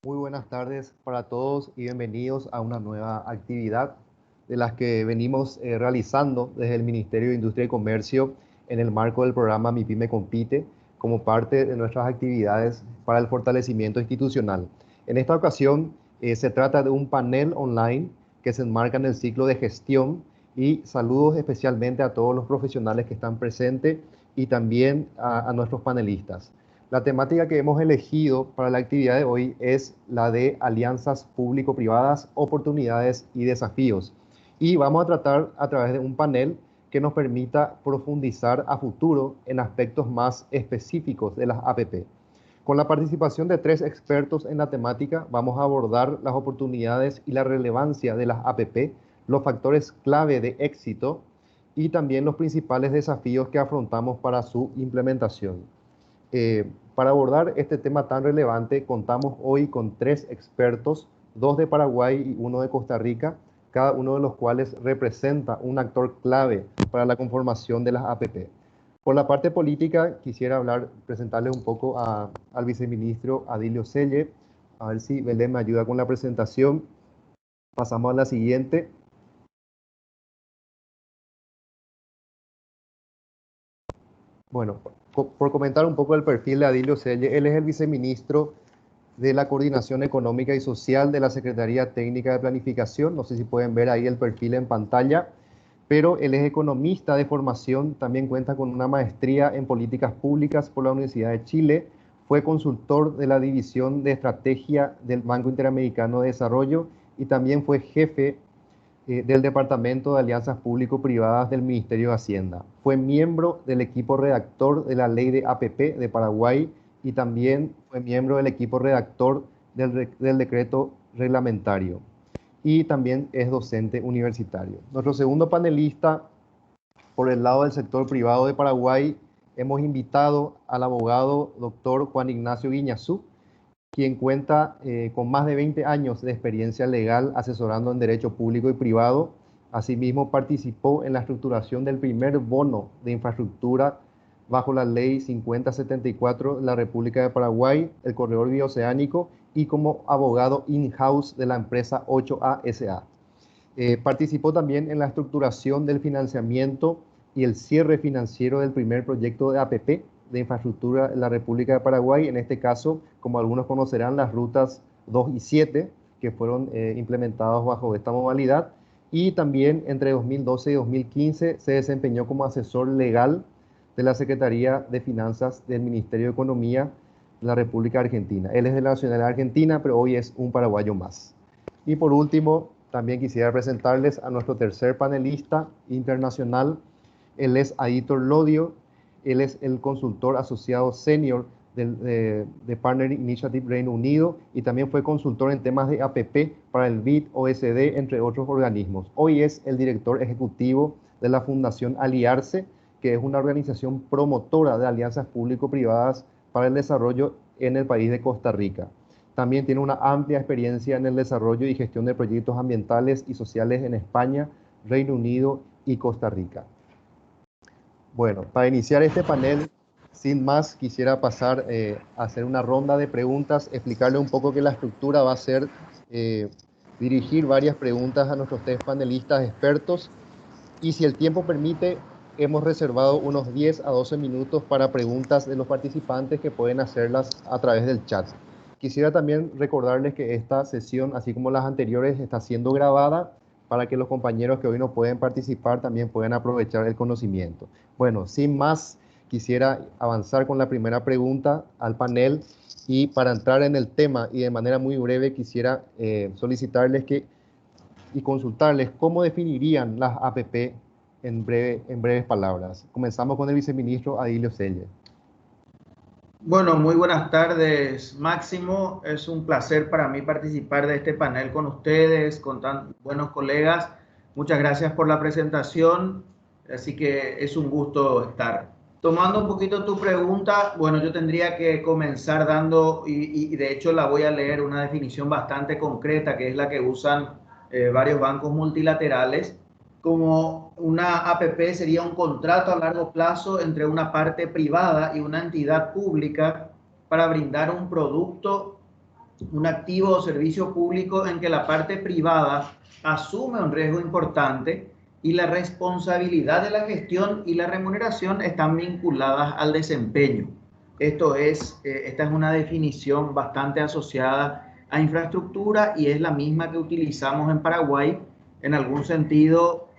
Muy buenas tardes para todos y bienvenidos a una nueva actividad de las que venimos realizando desde el Ministerio de Industria y Comercio en el marco del programa Mi Pyme Compite como parte de nuestras actividades para el fortalecimiento institucional. En esta ocasión se trata de un panel online que se enmarca en el ciclo de gestión y saludos especialmente a todos los profesionales que están presentes y también a nuestros panelistas. La temática que hemos elegido para la actividad de hoy es la de alianzas público-privadas, oportunidades y desafíos. Y vamos a tratar a través de un panel que nos permita profundizar a futuro en aspectos más específicos de las APP. Con la participación de 3 expertos en la temática, vamos a abordar las oportunidades y la relevancia de las APP, los factores clave de éxito y también los principales desafíos que afrontamos para su implementación. Para abordar este tema tan relevante, contamos hoy con 3 expertos, 2 de Paraguay y 1 de Costa Rica, cada uno de los cuales representa un actor clave para la conformación de las APP. Por la parte política, quisiera presentarles un poco al viceministro Adilio Selle. A ver si Belén me ayuda con la presentación. Pasamos a la siguiente. Bueno, por comentar un poco el perfil de Adilio Selle, él es el viceministro de la Coordinación Económica y Social de la Secretaría Técnica de Planificación. No sé si pueden ver ahí el perfil en pantalla, pero él es economista de formación, también cuenta con una maestría en políticas públicas por la Universidad de Chile, fue consultor de la División de Estrategia del Banco Interamericano de Desarrollo y también fue jefe del Departamento de Alianzas Público-Privadas del Ministerio de Hacienda. Fue miembro del equipo redactor de la Ley de APP de Paraguay y también fue miembro del equipo redactor del decreto reglamentario. Y también es docente universitario. Nuestro segundo panelista, por el lado del sector privado de Paraguay, hemos invitado al abogado doctor Juan Ignacio Guiñazú, quien cuenta con más de 20 años de experiencia legal asesorando en derecho público y privado. Asimismo, participó en la estructuración del primer bono de infraestructura bajo la Ley 5074 de la República de Paraguay, el Corredor Bioceánico, y como abogado in-house de la empresa 8A SA. Participó también en la estructuración del financiamiento y el cierre financiero del primer proyecto de APP de infraestructura en la República de Paraguay, en este caso, como algunos conocerán, las rutas 2 y 7, que fueron implementados bajo esta modalidad, y también entre 2012 y 2015 se desempeñó como asesor legal de la Secretaría de Finanzas del Ministerio de Economía de la República Argentina. Él es de la nacionalidad argentina, pero hoy es un paraguayo más. Y por último, también quisiera presentarles a nuestro tercer panelista internacional. Él es Aitor Lodio. Él es el consultor asociado senior de Partner Initiative Reino Unido y también fue consultor en temas de APP para el BID, OSD, entre otros organismos. Hoy es el director ejecutivo de la Fundación Aliarse, que es una organización promotora de alianzas público-privadas para el desarrollo en el país de Costa Rica. También tiene una amplia experiencia en el desarrollo y gestión de proyectos ambientales y sociales en España, Reino Unido y Costa Rica. Bueno, para iniciar este panel, sin más, quisiera pasar a hacer una ronda de preguntas, explicarle un poco que la estructura va a ser dirigir varias preguntas a nuestros 3 panelistas expertos y si el tiempo permite, hemos reservado unos 10 a 12 minutos para preguntas de los participantes que pueden hacerlas a través del chat. Quisiera también recordarles que esta sesión, así como las anteriores, está siendo grabada para que los compañeros que hoy no pueden participar también puedan aprovechar el conocimiento. Bueno, sin más, quisiera avanzar con la primera pregunta al panel y para entrar en el tema y de manera muy breve quisiera solicitarles y consultarles cómo definirían las APP en breves palabras. Comenzamos con el viceministro Adilio Selle. Bueno, muy buenas tardes, Máximo. Es un placer para mí participar de este panel con ustedes, con tan buenos colegas. Muchas gracias por la presentación, así que es un gusto estar. Tomando un poquito tu pregunta, bueno, yo tendría que comenzar dando, y de hecho la voy a leer, una definición bastante concreta, que es la que usan varios bancos multilaterales. Como una APP sería un contrato a largo plazo entre una parte privada y una entidad pública para brindar un producto un activo o servicio público en que la parte privada asume un riesgo importante y la responsabilidad de la gestión y la remuneración están vinculadas al desempeño. Esta es una definición bastante asociada a infraestructura y es la misma que utilizamos en Paraguay. En algún sentido,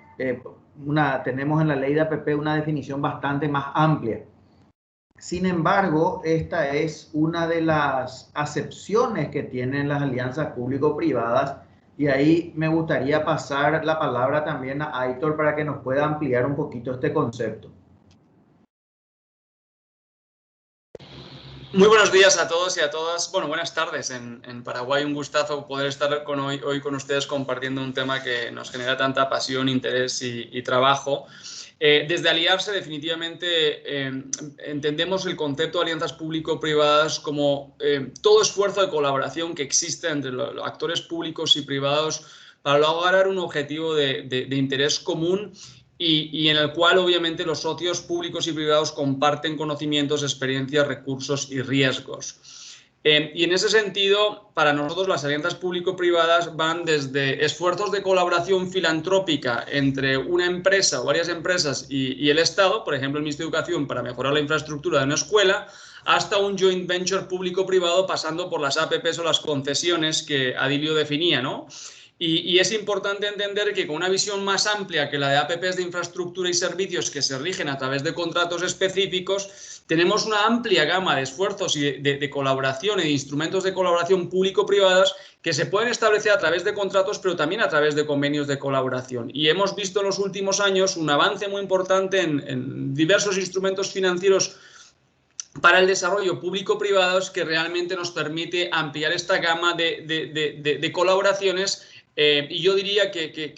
tenemos en la ley de APP una definición bastante más amplia. Sin embargo, esta es una de las acepciones que tienen las alianzas público-privadas y ahí me gustaría pasar la palabra también a Aitor para que nos pueda ampliar un poquito este concepto. Muy buenos días a todos y a todas. Bueno, buenas tardes. En Paraguay un gustazo poder estar hoy con ustedes compartiendo un tema que nos genera tanta pasión, interés y trabajo. Desde Aliarse definitivamente entendemos el concepto de alianzas público-privadas como todo esfuerzo de colaboración que existe entre los actores públicos y privados para lograr un objetivo de interés común y en el cual obviamente los socios públicos y privados comparten conocimientos, experiencias, recursos y riesgos. Y en ese sentido, para nosotros las alianzas público-privadas van desde esfuerzos de colaboración filantrópica entre una empresa o varias empresas y el Estado, por ejemplo el Ministerio de Educación para mejorar la infraestructura de una escuela, hasta un joint venture público-privado pasando por las APPs o las concesiones que Adilio definía, ¿no? Y es importante entender que con una visión más amplia que la de APPs de infraestructura y servicios que se rigen a través de contratos específicos, tenemos una amplia gama de esfuerzos y de colaboración y de instrumentos de colaboración público-privadas que se pueden establecer a través de contratos, pero también a través de convenios de colaboración. Y hemos visto en los últimos años un avance muy importante en diversos instrumentos financieros para el desarrollo público-privados que realmente nos permite ampliar esta gama de colaboraciones. Y yo diría que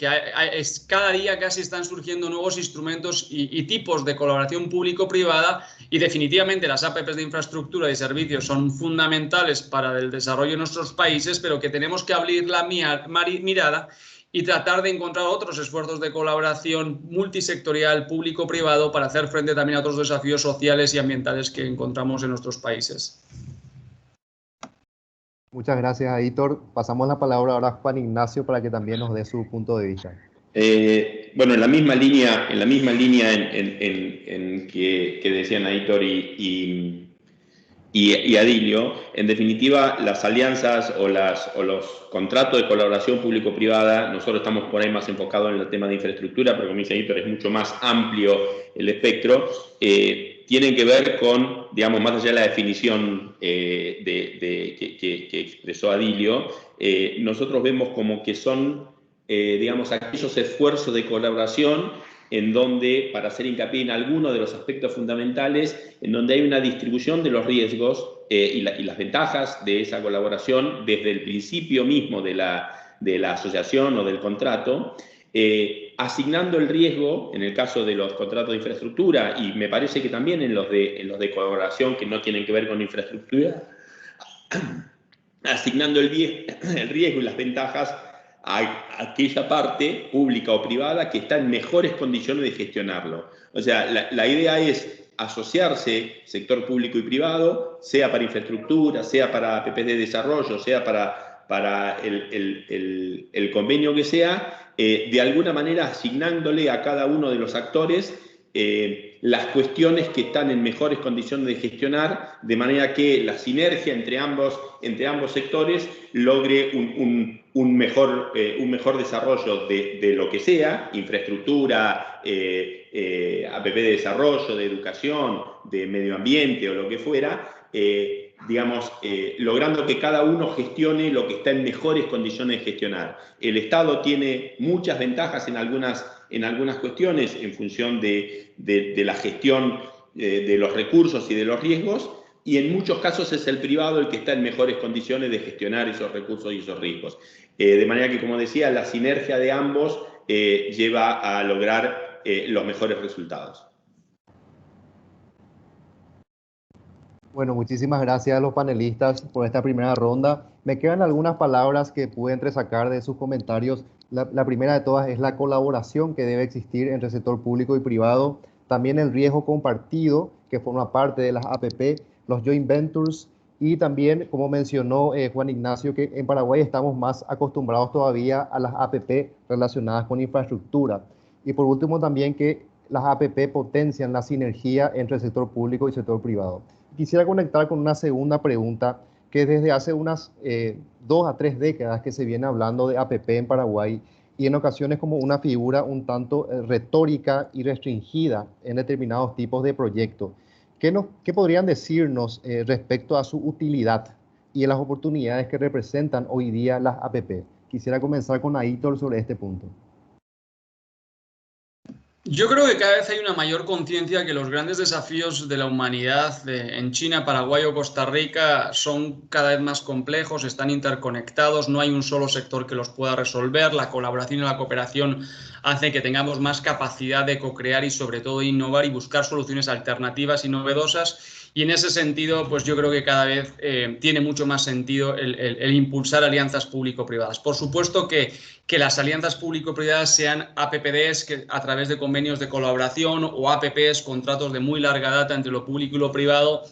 cada día casi están surgiendo nuevos instrumentos y tipos de colaboración público-privada y definitivamente las APPs de infraestructura y servicios son fundamentales para el desarrollo de nuestros países, pero que tenemos que abrir la mirada y tratar de encontrar otros esfuerzos de colaboración multisectorial público-privado para hacer frente también a otros desafíos sociales y ambientales que encontramos en nuestros países. Muchas gracias, Aitor. Pasamos la palabra ahora a Juan Ignacio para que también nos dé su punto de vista. Bueno, en la misma línea en que decían Aitor y Adilio, en definitiva, las alianzas o los contratos de colaboración público-privada, nosotros estamos por ahí más enfocados en el tema de infraestructura, pero como dice Aitor, es mucho más amplio el espectro. Tienen que ver con, digamos, más allá de la definición que expresó Adilio, nosotros vemos como que son, digamos, aquellos esfuerzos de colaboración en donde, para hacer hincapié en algunos de los aspectos fundamentales, en donde hay una distribución de los riesgos y las ventajas de esa colaboración desde el principio mismo de la asociación o del contrato, asignando el riesgo, en el caso de los contratos de infraestructura, y me parece que también en los de colaboración que no tienen que ver con infraestructura, asignando el riesgo y las ventajas a aquella parte pública o privada que está en mejores condiciones de gestionarlo. O sea, la idea es asociarse sector público y privado, sea para infraestructura, sea para APPs de desarrollo, sea para el convenio que sea, de alguna manera asignándole a cada uno de los actores las cuestiones que están en mejores condiciones de gestionar, de manera que la sinergia entre ambos sectores logre un mejor desarrollo de lo que sea, infraestructura, APP de desarrollo, de educación, de medio ambiente o lo que fuera, digamos, logrando que cada uno gestione lo que está en mejores condiciones de gestionar. El Estado tiene muchas ventajas en algunas cuestiones en función de la gestión de los recursos y de los riesgos, y en muchos casos es el privado el que está en mejores condiciones de gestionar esos recursos y esos riesgos. De manera que, como decía, la sinergia de ambos lleva a lograr los mejores resultados. Bueno, muchísimas gracias a los panelistas por esta primera ronda. Me quedan algunas palabras que pude entresacar de sus comentarios. La primera de todas es la colaboración que debe existir entre el sector público y privado. También el riesgo compartido, que forma parte de las APP, los joint ventures Y también, como mencionó Juan Ignacio, que en Paraguay estamos más acostumbrados todavía a las APP relacionadas con infraestructura. Y por último también que las APP potencian la sinergia entre el sector público y el sector privado. Quisiera conectar con una segunda pregunta, que desde hace unas 2 a 3 décadas que se viene hablando de APP en Paraguay y en ocasiones como una figura un tanto retórica y restringida en determinados tipos de proyectos. ¿Qué podrían decirnos respecto a su utilidad y a las oportunidades que representan hoy día las APP? Quisiera comenzar con Aitor sobre este punto. Yo creo que cada vez hay una mayor conciencia que los grandes desafíos de la humanidad en China, Paraguay o Costa Rica son cada vez más complejos, están interconectados, no hay un solo sector que los pueda resolver, la colaboración y la cooperación hace que tengamos más capacidad de co-crear y sobre todo innovar y buscar soluciones alternativas y novedosas. Y en ese sentido, pues yo creo que cada vez tiene mucho más sentido el impulsar alianzas público-privadas. Por supuesto que las alianzas público-privadas sean APPDs que a través de convenios de colaboración o APPs, contratos de muy larga data entre lo público y lo privado,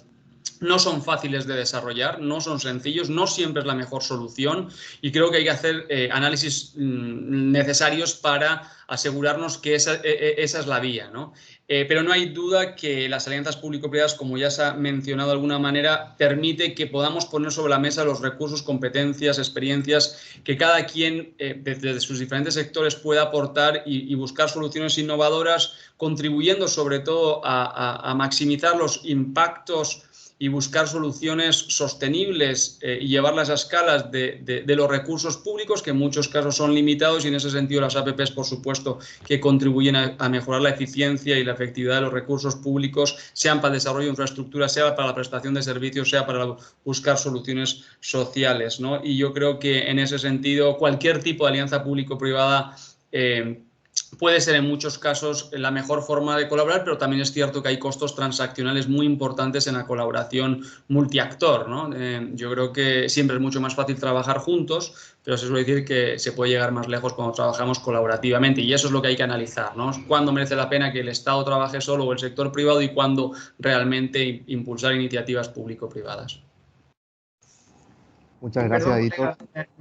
no son fáciles de desarrollar, no son sencillos, no siempre es la mejor solución y creo que hay que hacer análisis necesarios para asegurarnos que esa es la vía, ¿no? Pero no hay duda que las alianzas público-privadas, como ya se ha mencionado de alguna manera, permite que podamos poner sobre la mesa los recursos, competencias, experiencias que cada quien desde sus diferentes sectores pueda aportar y buscar soluciones innovadoras, contribuyendo sobre todo a maximizar los impactos y buscar soluciones sostenibles y llevarlas a escalas de los recursos públicos, que en muchos casos son limitados, y en ese sentido las APPs, por supuesto, que contribuyen a mejorar la eficiencia y la efectividad de los recursos públicos, sean para el desarrollo de infraestructura, sea para la prestación de servicios, sea para buscar soluciones sociales, ¿no? Y yo creo que en ese sentido cualquier tipo de alianza público-privada puede ser en muchos casos la mejor forma de colaborar, pero también es cierto que hay costos transaccionales muy importantes en la colaboración multiactor, ¿no? Yo creo que siempre es mucho más fácil trabajar juntos, pero se suele decir que se puede llegar más lejos cuando trabajamos colaborativamente y eso es lo que hay que analizar, ¿no? Cuándo merece la pena que el Estado trabaje solo o el sector privado y cuándo realmente impulsar iniciativas público-privadas. Muchas gracias, Aitor.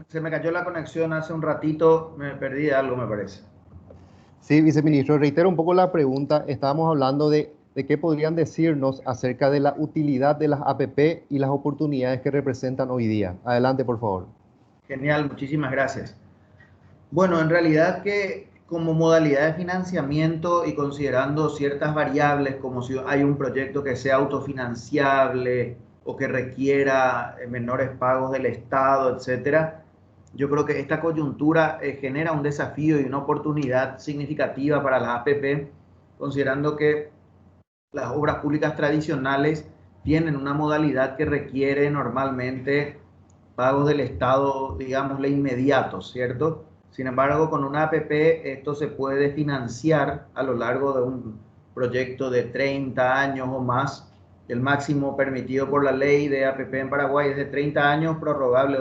Se me cayó la conexión hace un ratito, me perdí de algo, me parece. Sí, viceministro, reitero un poco la pregunta. Estábamos hablando de qué podrían decirnos acerca de la utilidad de las APP y las oportunidades que representan hoy día. Adelante, por favor. Genial, muchísimas gracias. Bueno, en realidad que como modalidad de financiamiento y considerando ciertas variables, como si hay un proyecto que sea autofinanciable o que requiera menores pagos del Estado, etcétera, yo creo que esta coyuntura genera un desafío y una oportunidad significativa para las APP, considerando que las obras públicas tradicionales tienen una modalidad que requiere normalmente pagos del Estado, digámosle, inmediatos, ¿cierto? Sin embargo, con una APP esto se puede financiar a lo largo de un proyecto de 30 años o más. El máximo permitido por la ley de APP en Paraguay es de 30 años, prorrogable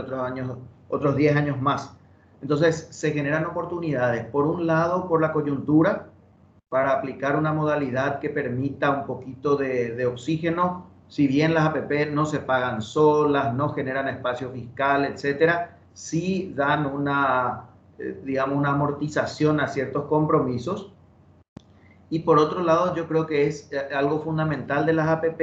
otros 10 años más. Entonces, se generan oportunidades, por un lado, por la coyuntura, para aplicar una modalidad que permita un poquito de oxígeno. Si bien las APP no se pagan solas, no generan espacio fiscal, etcétera, sí dan digamos, una amortización a ciertos compromisos. Y por otro lado, yo creo que es algo fundamental de las APP,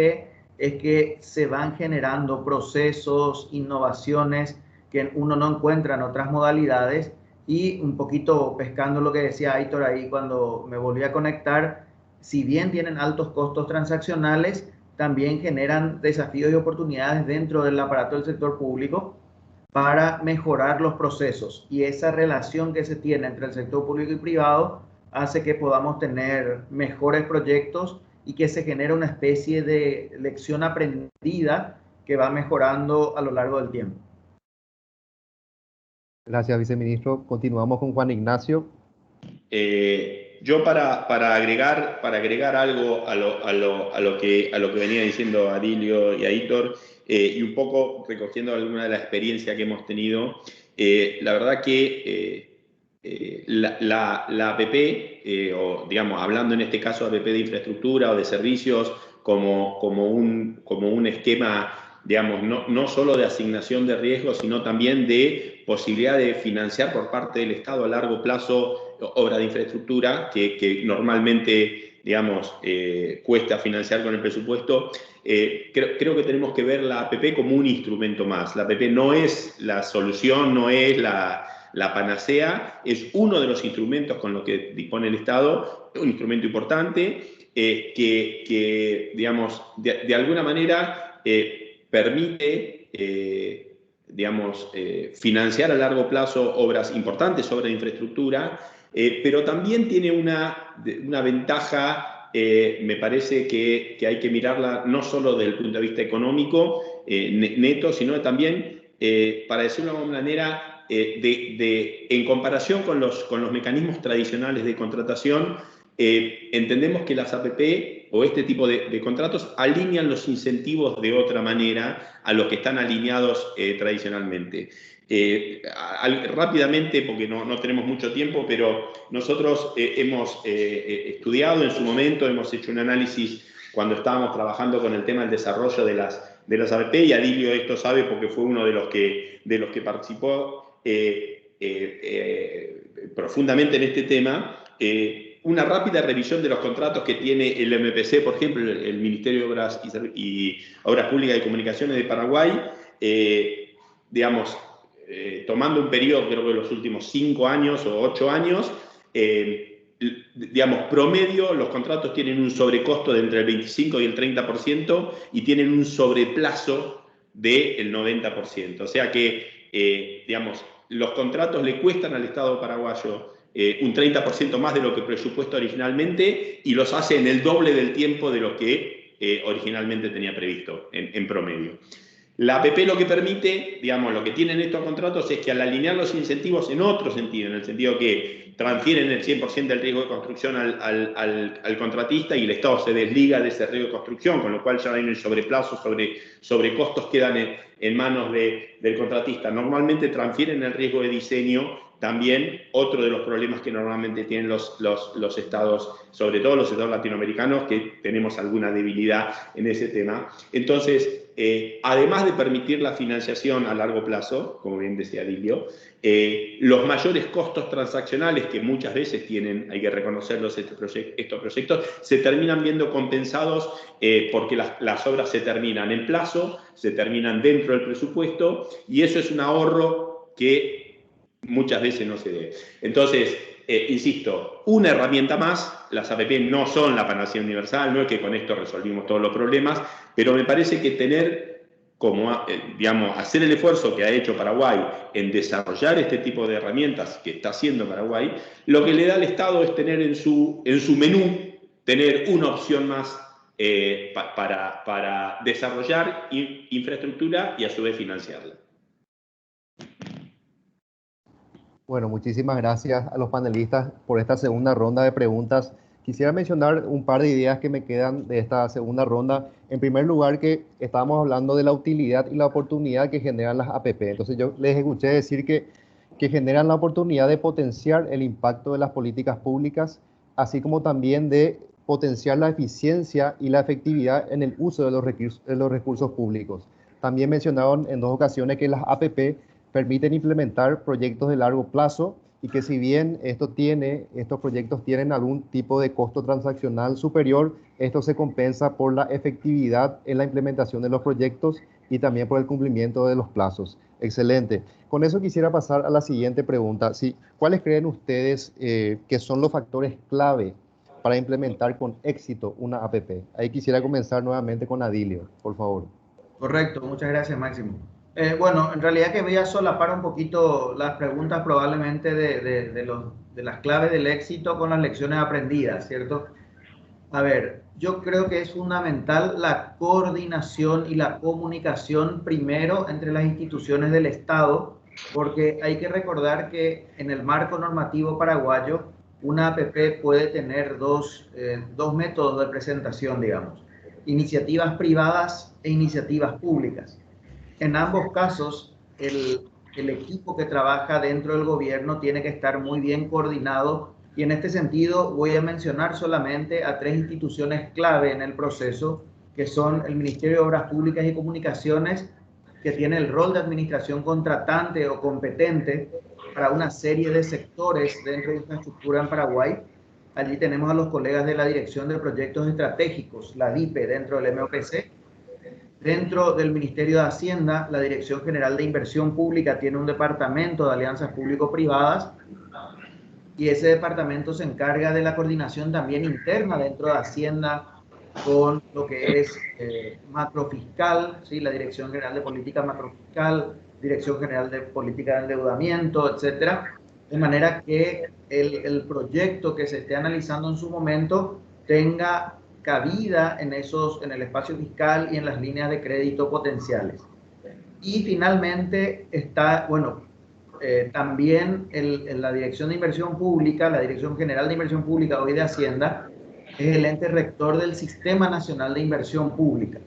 es que se van generando procesos, innovaciones que uno no encuentra en otras modalidades. Y un poquito pescando lo que decía Aitor ahí cuando me volví a conectar, si bien tienen altos costos transaccionales, también generan desafíos y oportunidades dentro del aparato del sector público para mejorar los procesos. Y esa relación que se tiene entre el sector público y privado hace que podamos tener mejores proyectos y que se genere una especie de lección aprendida que va mejorando a lo largo del tiempo. Gracias, viceministro. Continuamos con Juan Ignacio. Yo para agregar algo a lo que venía diciendo Adilio y Aitor, y un poco recogiendo alguna de la experiencia que hemos tenido, la verdad que la APP, o digamos, hablando en este caso de APP de infraestructura o de servicios, como un esquema digamos, no solo de asignación de riesgos, sino también de posibilidad de financiar por parte del Estado a largo plazo obras de infraestructura que normalmente, digamos, cuesta financiar con el presupuesto. Creo que tenemos que ver la APP como un instrumento más. La APP no es la solución, no es la panacea, es uno de los instrumentos con los que dispone el Estado, un instrumento importante que digamos, de alguna manera permite, digamos, financiar a largo plazo obras importantes, obras de infraestructura, pero también tiene una ventaja, me parece que hay que mirarla no solo desde el punto de vista económico, neto, sino también, para decirlo de alguna manera, en comparación con los mecanismos tradicionales de contratación, entendemos que las APP o este tipo de contratos alinean los incentivos de otra manera a los que están alineados tradicionalmente. Rápidamente, porque no tenemos mucho tiempo, pero nosotros hemos estudiado en su momento, hemos hecho un análisis cuando estábamos trabajando con el tema del desarrollo de las APP, y Adilio esto sabe porque fue uno de los que participó profundamente en este tema. Una rápida revisión de los contratos que tiene el MPC, por ejemplo, el Ministerio de Obras y Obras Públicas y Comunicaciones de Paraguay, digamos, tomando un periodo, creo que de los últimos 5 años o 8 años, digamos, promedio, los contratos tienen un sobrecosto de entre el 25 y el 30% y tienen un sobreplazo del 90%. O sea que, digamos, los contratos le cuestan al Estado paraguayo un 30% más de lo que presupuesto originalmente, y los hace en el doble del tiempo de lo que originalmente tenía previsto en promedio. La APP lo que permite, digamos, lo que tienen estos contratos es que al alinear los incentivos en otro sentido, en el sentido que transfieren el 100% del riesgo de construcción al contratista y el Estado se desliga de ese riesgo de construcción, con lo cual ya hay un sobreplazo, sobre costos quedan en manos del contratista. Normalmente transfieren el riesgo de diseño. También otro de los problemas que normalmente tienen los estados, sobre todo los estados latinoamericanos, que tenemos alguna debilidad en ese tema. Entonces, además de permitir la financiación a largo plazo, como bien decía Adilio, los mayores costos transaccionales que muchas veces tienen, hay que reconocerlos, estos proyectos, se terminan viendo compensados porque las obras se terminan en plazo, se terminan dentro del presupuesto, y eso es un ahorro que muchas veces no se dé. Entonces, insisto, una herramienta más. Las APP no son la panacea universal, no es que con esto resolvimos todos los problemas, pero me parece que tener como, digamos, hacer el esfuerzo que ha hecho Paraguay en desarrollar este tipo de herramientas que está haciendo Paraguay, lo que le da al Estado es tener en su menú, tener una opción más para desarrollar infraestructura y a su vez financiarla. Bueno, muchísimas gracias a los panelistas por esta segunda ronda de preguntas. Quisiera mencionar un par de ideas que me quedan de esta segunda ronda. En primer lugar, que estábamos hablando de la utilidad y la oportunidad que generan las APP. Entonces yo les escuché decir que generan la oportunidad de potenciar el impacto de las políticas públicas, así como también de potenciar la eficiencia y la efectividad en el uso de los recursos públicos. También mencionaron en 2 ocasiones que las APP permiten implementar proyectos de largo plazo, y que si bien estos proyectos tienen algún tipo de costo transaccional superior, esto se compensa por la efectividad en la implementación de los proyectos y también por el cumplimiento de los plazos. Excelente. Con eso quisiera pasar a la siguiente pregunta. ¿Cuáles creen ustedes que son los factores clave para implementar con éxito una APP? Ahí quisiera comenzar nuevamente con Adilio, por favor. Correcto, muchas gracias, Máximo. Bueno, en realidad que voy a solapar un poquito las preguntas probablemente de las claves del éxito con las lecciones aprendidas, ¿cierto? A ver, yo creo que es fundamental la coordinación y la comunicación primero entre las instituciones del Estado, porque hay que recordar que en el marco normativo paraguayo una APP puede tener dos métodos de presentación, digamos, iniciativas privadas e iniciativas públicas. En ambos casos, el equipo que trabaja dentro del gobierno tiene que estar muy bien coordinado, y en este sentido voy a mencionar solamente a 3 instituciones clave en el proceso, que son el Ministerio de Obras Públicas y Comunicaciones, que tiene el rol de administración contratante o competente para una serie de sectores dentro de infraestructura en Paraguay. Allí tenemos a los colegas de la Dirección de Proyectos Estratégicos, la DIPE, dentro del MOPC. Dentro del Ministerio de Hacienda, la Dirección General de Inversión Pública tiene un departamento de alianzas público-privadas, y ese departamento se encarga de la coordinación también interna dentro de Hacienda con lo que es macrofiscal, ¿sí? La Dirección General de Política Macrofiscal, Dirección General de Política de Endeudamiento, etcétera, de manera que el proyecto que se esté analizando en su momento tenga cabida en el espacio fiscal y en las líneas de crédito potenciales. Y finalmente está, también la Dirección de Inversión Pública, la Dirección General de Inversión Pública, hoy de Hacienda, es el ente rector del Sistema Nacional de Inversión Pública.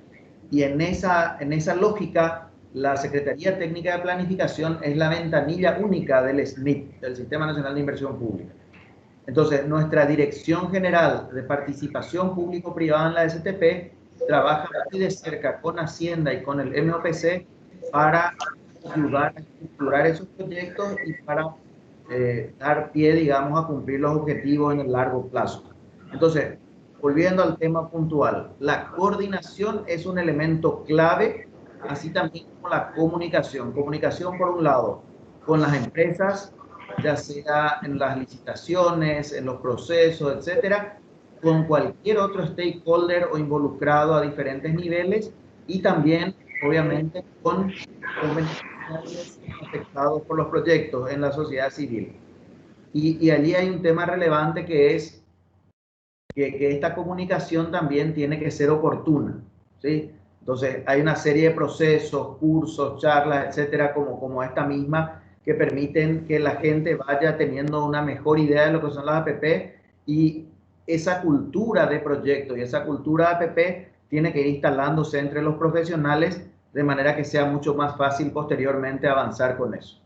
Y en esa lógica, la Secretaría Técnica de Planificación es la ventanilla única del SNIP, del Sistema Nacional de Inversión Pública. Entonces, nuestra Dirección General de Participación Público-Privada en la STP trabaja muy de cerca con Hacienda y con el MOPC para ayudar a estructurar esos proyectos y para dar pie, digamos, a cumplir los objetivos en el largo plazo. Entonces, volviendo al tema puntual, la coordinación es un elemento clave, así también como la comunicación. Comunicación, por un lado, con las empresas, ya sea en las licitaciones, en los procesos, etcétera, con cualquier otro stakeholder o involucrado a diferentes niveles, y también, obviamente, con beneficiarios afectados por los proyectos en la sociedad civil. Y allí hay un tema relevante, que es que esta comunicación también tiene que ser oportuna, ¿sí? Entonces, hay una serie de procesos, cursos, charlas, etcétera, como esta misma, que permiten que la gente vaya teniendo una mejor idea de lo que son las APP, y esa cultura de proyecto y esa cultura de APP tiene que ir instalándose entre los profesionales, de manera que sea mucho más fácil posteriormente avanzar con eso.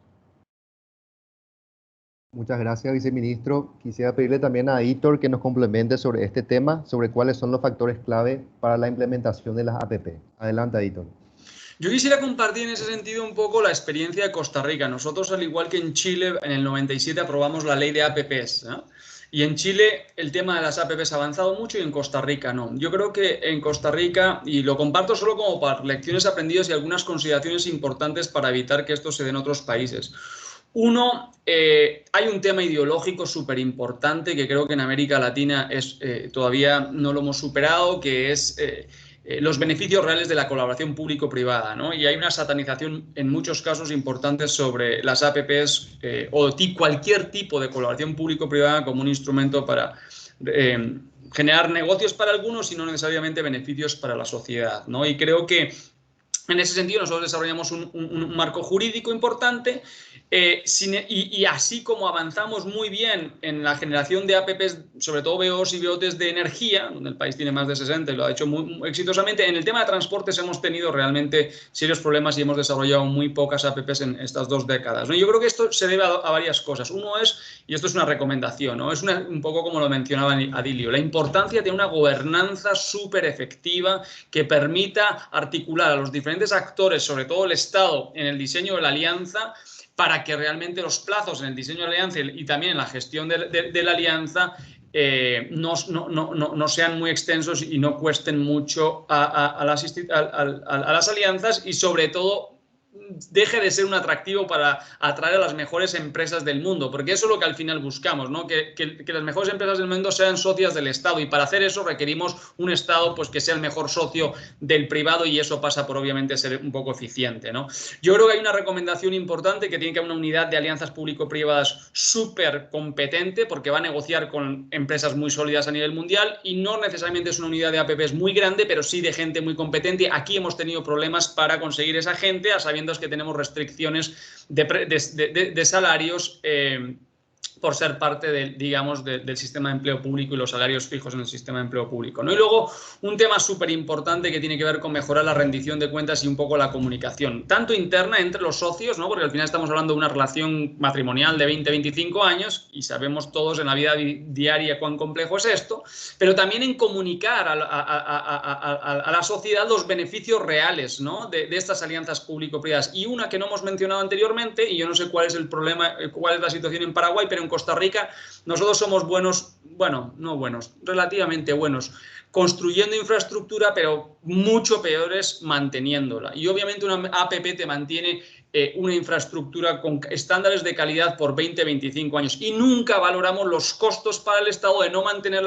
Muchas gracias, viceministro. Quisiera pedirle también a Hitor que nos complemente sobre este tema, sobre cuáles son los factores clave para la implementación de las APP. Adelante, Hitor. Yo quisiera compartir en ese sentido un poco la experiencia de Costa Rica. Nosotros, al igual que en Chile, en el 97 aprobamos la ley de APPs, ¿no? Y en Chile el tema de las APPs ha avanzado mucho, y en Costa Rica no. Yo creo que en Costa Rica, y lo comparto solo como para lecciones aprendidas y algunas consideraciones importantes para evitar que esto se dé en otros países. Uno, hay un tema ideológico súper importante que creo que en América Latina todavía no lo hemos superado, que es los beneficios reales de la colaboración público-privada, ¿no? Y hay una satanización en muchos casos importantes sobre las APPs o cualquier tipo de colaboración público-privada como un instrumento para generar negocios para algunos y no necesariamente beneficios para la sociedad, ¿no? Y creo que en ese sentido nosotros desarrollamos un marco jurídico importante, y así como avanzamos muy bien en la generación de APPs, sobre todo BOs y BOTs de energía, donde el país tiene más de 60 y lo ha hecho muy exitosamente, en el tema de transportes hemos tenido realmente serios problemas y hemos desarrollado muy pocas APPs en estas 2 décadas, ¿no? Yo creo que esto se debe a varias cosas. Uno es, y esto es una recomendación, ¿no? Es un poco como lo mencionaba Adilio, la importancia de una gobernanza súper efectiva que permita articular a los diferentes actores, sobre todo el Estado, en el diseño de la alianza, para que realmente los plazos en el diseño de la alianza y también en la gestión de la alianza no sean muy extensos y no cuesten mucho a las alianzas, y sobre todo deje de ser un atractivo para atraer a las mejores empresas del mundo, porque eso es lo que al final buscamos, ¿no? Que las mejores empresas del mundo sean socias del Estado, y para hacer eso requerimos un Estado, pues, que sea el mejor socio del privado, y eso pasa por, obviamente, ser un poco eficiente, ¿no? Yo creo que hay una recomendación importante, que tiene que haber una unidad de alianzas público-privadas súper competente, porque va a negociar con empresas muy sólidas a nivel mundial, y no necesariamente es una unidad de APPs muy grande, pero sí de gente muy competente. Aquí hemos tenido problemas para conseguir esa gente, a sabiendas que tenemos restricciones de salarios por ser parte del sistema de empleo público y los salarios fijos en el sistema de empleo público, ¿no? Y luego un tema súper importante que tiene que ver con mejorar la rendición de cuentas y un poco la comunicación, tanto interna entre los socios, ¿no? Porque al final estamos hablando de una relación matrimonial de 20-25 años y sabemos todos en la vida diaria cuán complejo es esto, pero también en comunicar a la sociedad los beneficios reales, ¿no? de estas alianzas público-privadas. Y una que no hemos mencionado anteriormente, y yo no sé cuál es el problema, cuál es la situación en Paraguay, pero en Costa Rica nosotros somos buenos, bueno, no buenos, relativamente buenos, construyendo infraestructura, pero mucho peores manteniéndola. Y obviamente una APP te mantiene una infraestructura con estándares de calidad por 20-25 años y nunca valoramos los costos para el Estado de no mantener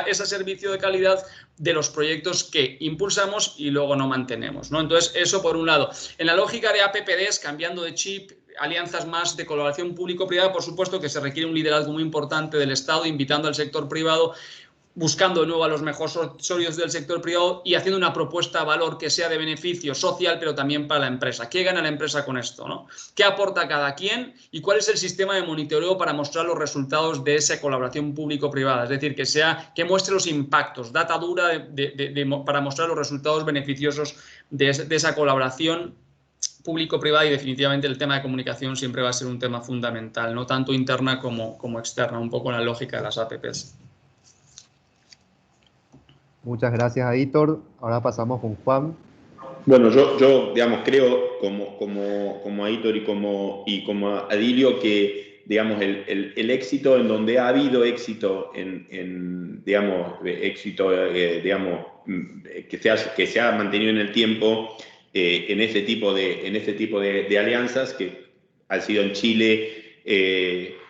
ese servicio de calidad de los proyectos que impulsamos y luego no mantenemos, ¿no? Entonces, eso por un lado. En la lógica de APPDs, cambiando de chip, alianzas más de colaboración público-privada, por supuesto que se requiere un liderazgo muy importante del Estado, invitando al sector privado, buscando de nuevo a los mejores socios del sector privado y haciendo una propuesta de valor que sea de beneficio social, pero también para la empresa. ¿Qué gana la empresa con esto, ¿no? ¿Qué aporta cada quien? ¿Y cuál es el sistema de monitoreo para mostrar los resultados de esa colaboración público-privada? Es decir, que muestre los impactos, data dura para mostrar los resultados beneficiosos de esa colaboración público-privada, y definitivamente el tema de comunicación siempre va a ser un tema fundamental, no tanto interna como externa, un poco en la lógica de las APPs. Muchas gracias, Aitor. Ahora pasamos con Juan. Bueno, yo digamos, creo como Aitor y como Adilio que, digamos, el éxito en donde ha habido éxito que se ha mantenido en el tiempo en este tipo de alianzas que han sido en Chile,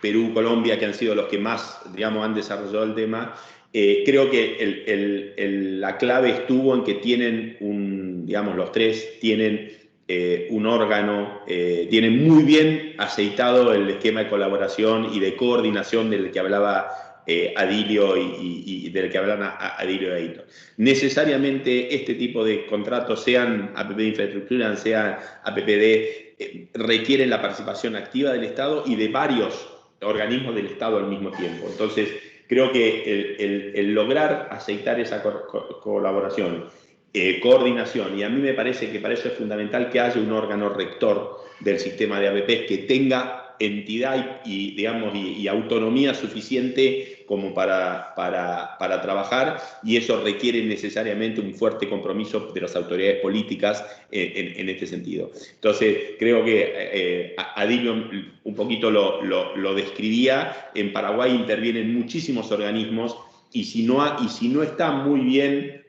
Perú, Colombia, que han sido los que más, digamos, han desarrollado el tema. Creo que la clave estuvo en que tienen los tres tienen un órgano, tienen muy bien aceitado el esquema de colaboración y de coordinación del que hablaba Adilio y del que hablan Adilio y Aitor. Necesariamente este tipo de contratos, sean APP de infraestructura, sean APPD, requieren la participación activa del Estado y de varios organismos del Estado al mismo tiempo. Entonces, creo que el lograr aceitar esa colaboración, coordinación, y a mí me parece que para eso es fundamental que haya un órgano rector del sistema de APP que tenga entidad y autonomía suficiente como para trabajar, y eso requiere necesariamente un fuerte compromiso de las autoridades políticas en este sentido. Entonces, creo que Adilio un poquito lo describía. En Paraguay intervienen muchísimos organismos y si no está muy bien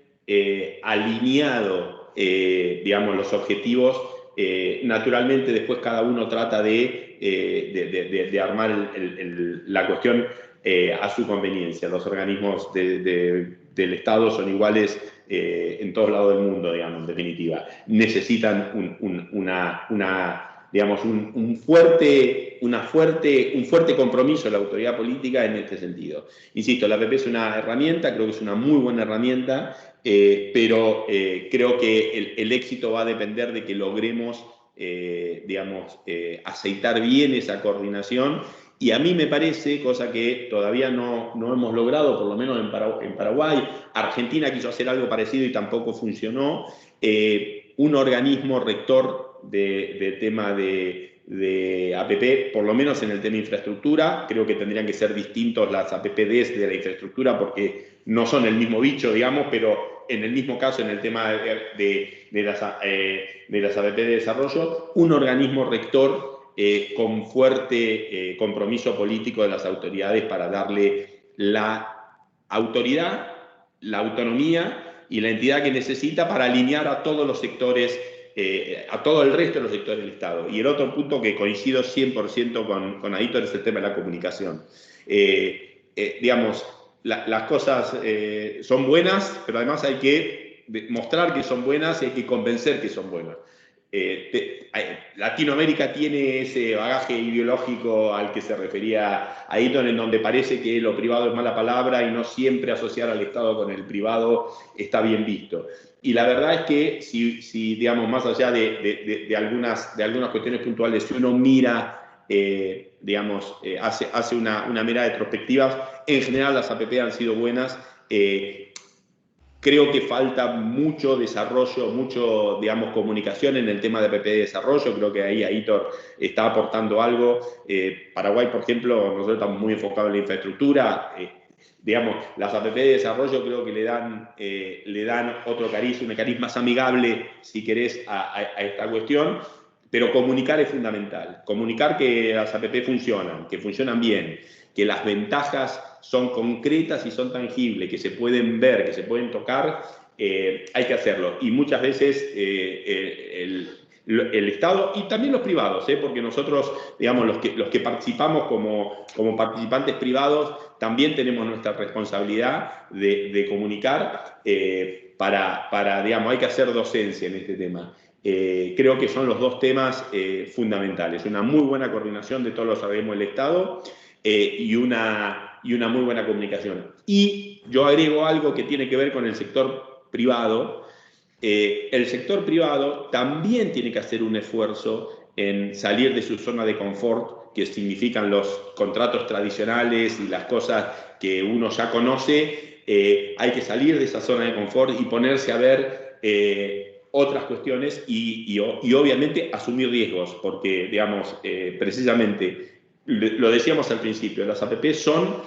alineado, los objetivos, naturalmente después cada uno trata de armar la cuestión a su conveniencia. Los organismos del Estado son iguales en todos lados del mundo, digamos, en definitiva. Necesitan un fuerte compromiso de la autoridad política en este sentido. Insisto, la APP es una herramienta, creo que es una muy buena herramienta, pero creo que el éxito va a depender de que logremos aceitar bien esa coordinación. Y a mí me parece, cosa que todavía no hemos logrado, por lo menos en Paraguay, Argentina quiso hacer algo parecido y tampoco funcionó, un organismo rector de tema de APP, por lo menos en el tema de infraestructura. Creo que tendrían que ser distintos las APPDs de la infraestructura porque no son el mismo bicho, digamos, pero en el mismo caso, en el tema de las APP de desarrollo, un organismo rector con fuerte compromiso político de las autoridades para darle la autoridad, la autonomía y la entidad que necesita para alinear a todos los sectores, a todo el resto de los sectores del Estado. Y el otro punto que coincido 100% con Aitor es el tema de la comunicación. Las cosas son buenas, pero además hay que mostrar que son buenas y hay que convencer que son buenas. Latinoamérica tiene ese bagaje ideológico al que se refería Aitor, en donde parece que lo privado es mala palabra y no siempre asociar al Estado con el privado está bien visto. Y la verdad es que si digamos, más allá de algunas cuestiones puntuales, si uno mira digamos, hace una mirada retrospectiva. En general las APP han sido buenas. Creo que falta mucho desarrollo, mucho, digamos, comunicación en el tema de APP de desarrollo. Creo que ahí Aitor está aportando algo. Paraguay, por ejemplo, nosotros estamos muy enfocados en la infraestructura. Digamos, las APP de desarrollo creo que le dan otro cariz, un cariz más amigable, si querés, a esta cuestión. Pero comunicar es fundamental. Comunicar que las APP funcionan, que funcionan bien, que las ventajas son concretas y son tangibles, que se pueden ver, que se pueden tocar, hay que hacerlo. Y muchas veces el Estado y también los privados, porque nosotros, digamos, los que participamos como participantes privados, también tenemos nuestra responsabilidad de comunicar digamos, hay que hacer docencia en este tema. Creo que son los dos temas fundamentales. Una muy buena coordinación de todos los organismos del Estado y una muy buena comunicación. Y yo agrego algo que tiene que ver con el sector privado. El sector privado también tiene que hacer un esfuerzo en salir de su zona de confort, que significan los contratos tradicionales y las cosas que uno ya conoce. Hay que salir de esa zona de confort y ponerse a ver otras cuestiones y obviamente asumir riesgos, porque, digamos, precisamente, lo decíamos al principio, las APP son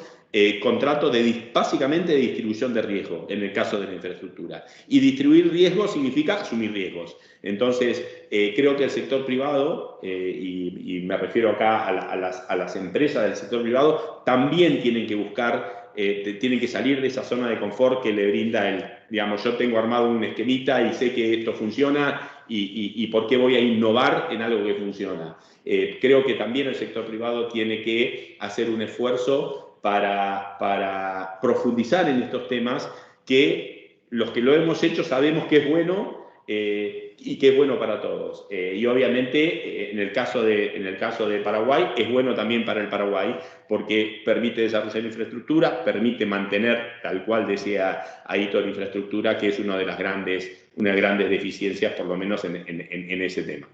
contratos básicamente de distribución de riesgo, en el caso de la infraestructura. Y distribuir riesgos significa asumir riesgos. Entonces, creo que el sector privado, y me refiero acá a las empresas del sector privado, también tienen que buscar, tienen que salir de esa zona de confort que le brinda digamos, yo tengo armado un esquemita y sé que esto funciona y por qué voy a innovar en algo que funciona. Creo que también el sector privado tiene que hacer un esfuerzo para profundizar en estos temas, que los que lo hemos hecho sabemos que es bueno y que es bueno para todos. Y obviamente en el caso de Paraguay es bueno también para el Paraguay, porque permite desarrollar infraestructura, permite mantener, tal cual decía Aitor, infraestructura, que es una de las grandes deficiencias, por lo menos en ese tema.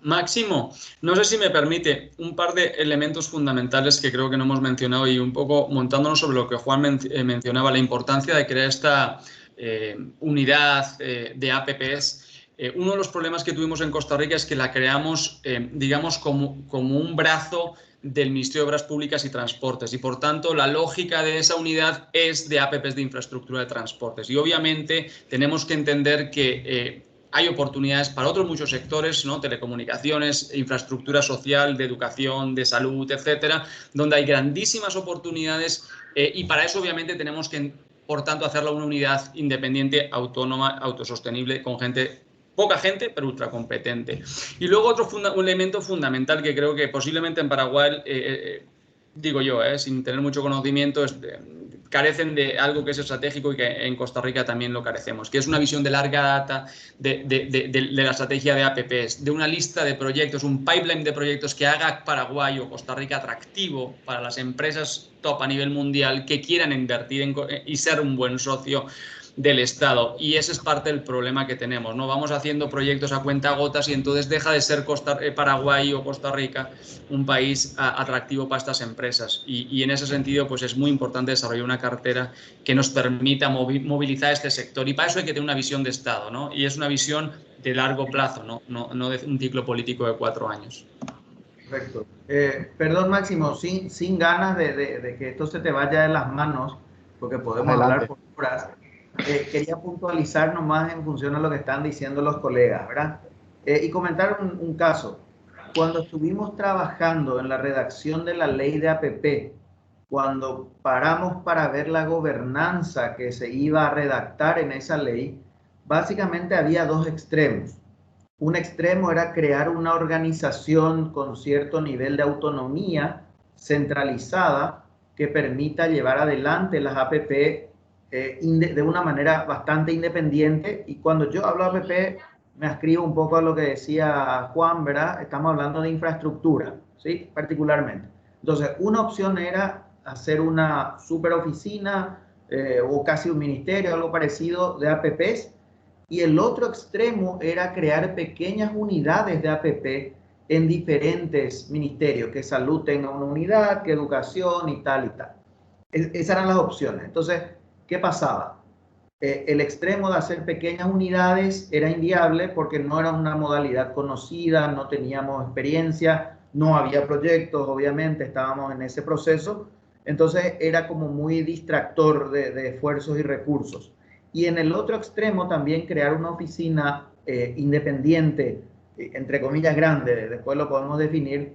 Máximo, no sé si me permite un par de elementos fundamentales que creo que no hemos mencionado, y un poco montándonos sobre lo que Juan mencionaba, la importancia de crear esta unidad de APPs. Uno de los problemas que tuvimos en Costa Rica es que la creamos, digamos, como un brazo del Ministerio de Obras Públicas y Transportes, y por tanto la lógica de esa unidad es de APPs de infraestructura de transportes. Y obviamente tenemos que entender que hay oportunidades para otros muchos sectores, ¿no? Telecomunicaciones, infraestructura social, de educación, de salud, etcétera, donde hay grandísimas oportunidades y para eso obviamente tenemos que, por tanto, hacerla una unidad independiente, autónoma, autosostenible, con poca gente, pero ultra competente. Y luego un elemento fundamental que creo que posiblemente en Paraguay, digo yo, sin tener mucho conocimiento, carecen de algo que es estratégico y que en Costa Rica también lo carecemos, que es una visión de larga data de la estrategia de APPs, de una lista de proyectos, un pipeline de proyectos que haga Paraguay o Costa Rica atractivo para las empresas top a nivel mundial que quieran invertir y ser un buen socio del Estado. Y ese es parte del problema que tenemos, ¿no? Vamos haciendo proyectos a cuentagotas y entonces deja de ser Paraguay o Costa Rica un país atractivo para estas empresas. Y en ese sentido, pues es muy importante desarrollar una cartera que nos permita movilizar este sector. Y para eso hay que tener una visión de Estado, ¿no? Y es una visión de largo plazo, no de un ciclo político de 4 años. Perfecto. Perdón, Máximo, sin ganas de que esto se te vaya de las manos, porque podemos hablar por horas. Quería puntualizar nomás en función a lo que están diciendo los colegas, ¿verdad? Y comentar un caso. Cuando estuvimos trabajando en la redacción de la ley de APP, cuando paramos para ver la gobernanza que se iba a redactar en esa ley, básicamente había dos extremos. Un extremo era crear una organización con cierto nivel de autonomía centralizada que permita llevar adelante las APP de una manera bastante independiente. Y cuando yo hablo de APP, me ascribo un poco a lo que decía Juan, ¿verdad? Estamos hablando de infraestructura, ¿sí? Particularmente. Entonces, una opción era hacer una super oficina o casi un ministerio, algo parecido de APPs. Y el otro extremo era crear pequeñas unidades de APP en diferentes ministerios, que salud tenga una unidad, que educación y tal y tal. Esas eran las opciones. Entonces, ¿qué pasaba? El extremo de hacer pequeñas unidades era inviable porque no era una modalidad conocida, no teníamos experiencia, no había proyectos, obviamente estábamos en ese proceso, entonces era como muy distractor de esfuerzos y recursos. Y en el otro extremo también crear una oficina independiente, entre comillas grande, después lo podemos definir,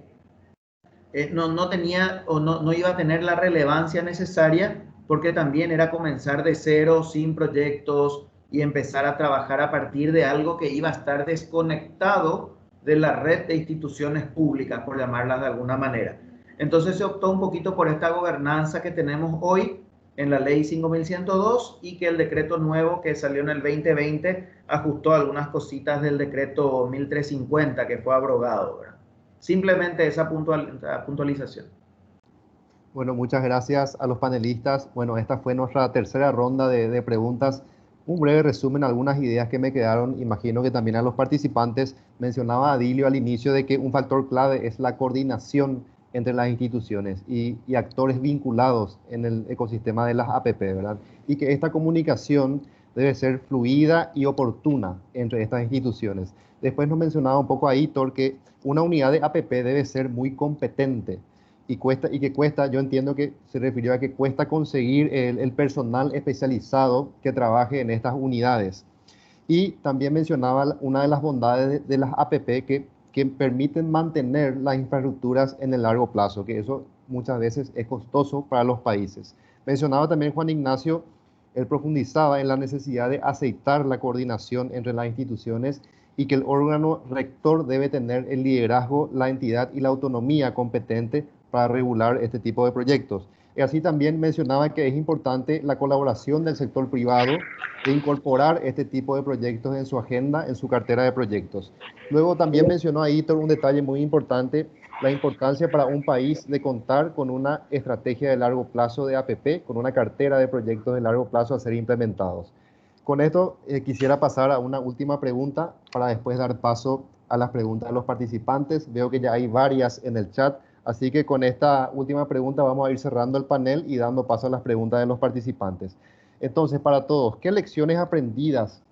no tenía o no iba a tener la relevancia necesaria porque también era comenzar de cero, sin proyectos y empezar a trabajar a partir de algo que iba a estar desconectado de la red de instituciones públicas, por llamarlas de alguna manera. Entonces se optó un poquito por esta gobernanza que tenemos hoy en la ley 5102 y que el decreto nuevo que salió en el 2020 ajustó algunas cositas del decreto 1350 que fue abrogado, ¿verdad? Simplemente esa puntualización. Bueno, muchas gracias a los panelistas. Bueno, esta fue nuestra tercera ronda de preguntas. Un breve resumen, algunas ideas que me quedaron, imagino que también a los participantes. Mencionaba Adilio al inicio de que un factor clave es la coordinación entre las instituciones y actores vinculados en el ecosistema de las APP, ¿verdad? Y que esta comunicación debe ser fluida y oportuna entre estas instituciones. Después nos mencionaba un poco a Hitor que una unidad de APP debe ser muy competente y que cuesta, yo entiendo que se refirió a que cuesta conseguir el personal especializado que trabaje en estas unidades. Y también mencionaba una de las bondades de las APP que permiten mantener las infraestructuras en el largo plazo, que eso muchas veces es costoso para los países. Mencionaba también Juan Ignacio, él profundizaba en la necesidad de aceitar la coordinación entre las instituciones y que el órgano rector debe tener el liderazgo, la entidad y la autonomía competente para regular este tipo de proyectos. Y así también mencionaba que es importante la colaboración del sector privado de incorporar este tipo de proyectos en su agenda, en su cartera de proyectos. Luego también mencionó ahí un detalle muy importante, la importancia para un país de contar con una estrategia de largo plazo de APP, con una cartera de proyectos de largo plazo a ser implementados. Con esto quisiera pasar a una última pregunta para después dar paso a las preguntas de los participantes. Veo que ya hay varias en el chat, así que con esta última pregunta vamos a ir cerrando el panel y dando paso a las preguntas de los participantes. Entonces, para todos, ¿qué lecciones aprendidas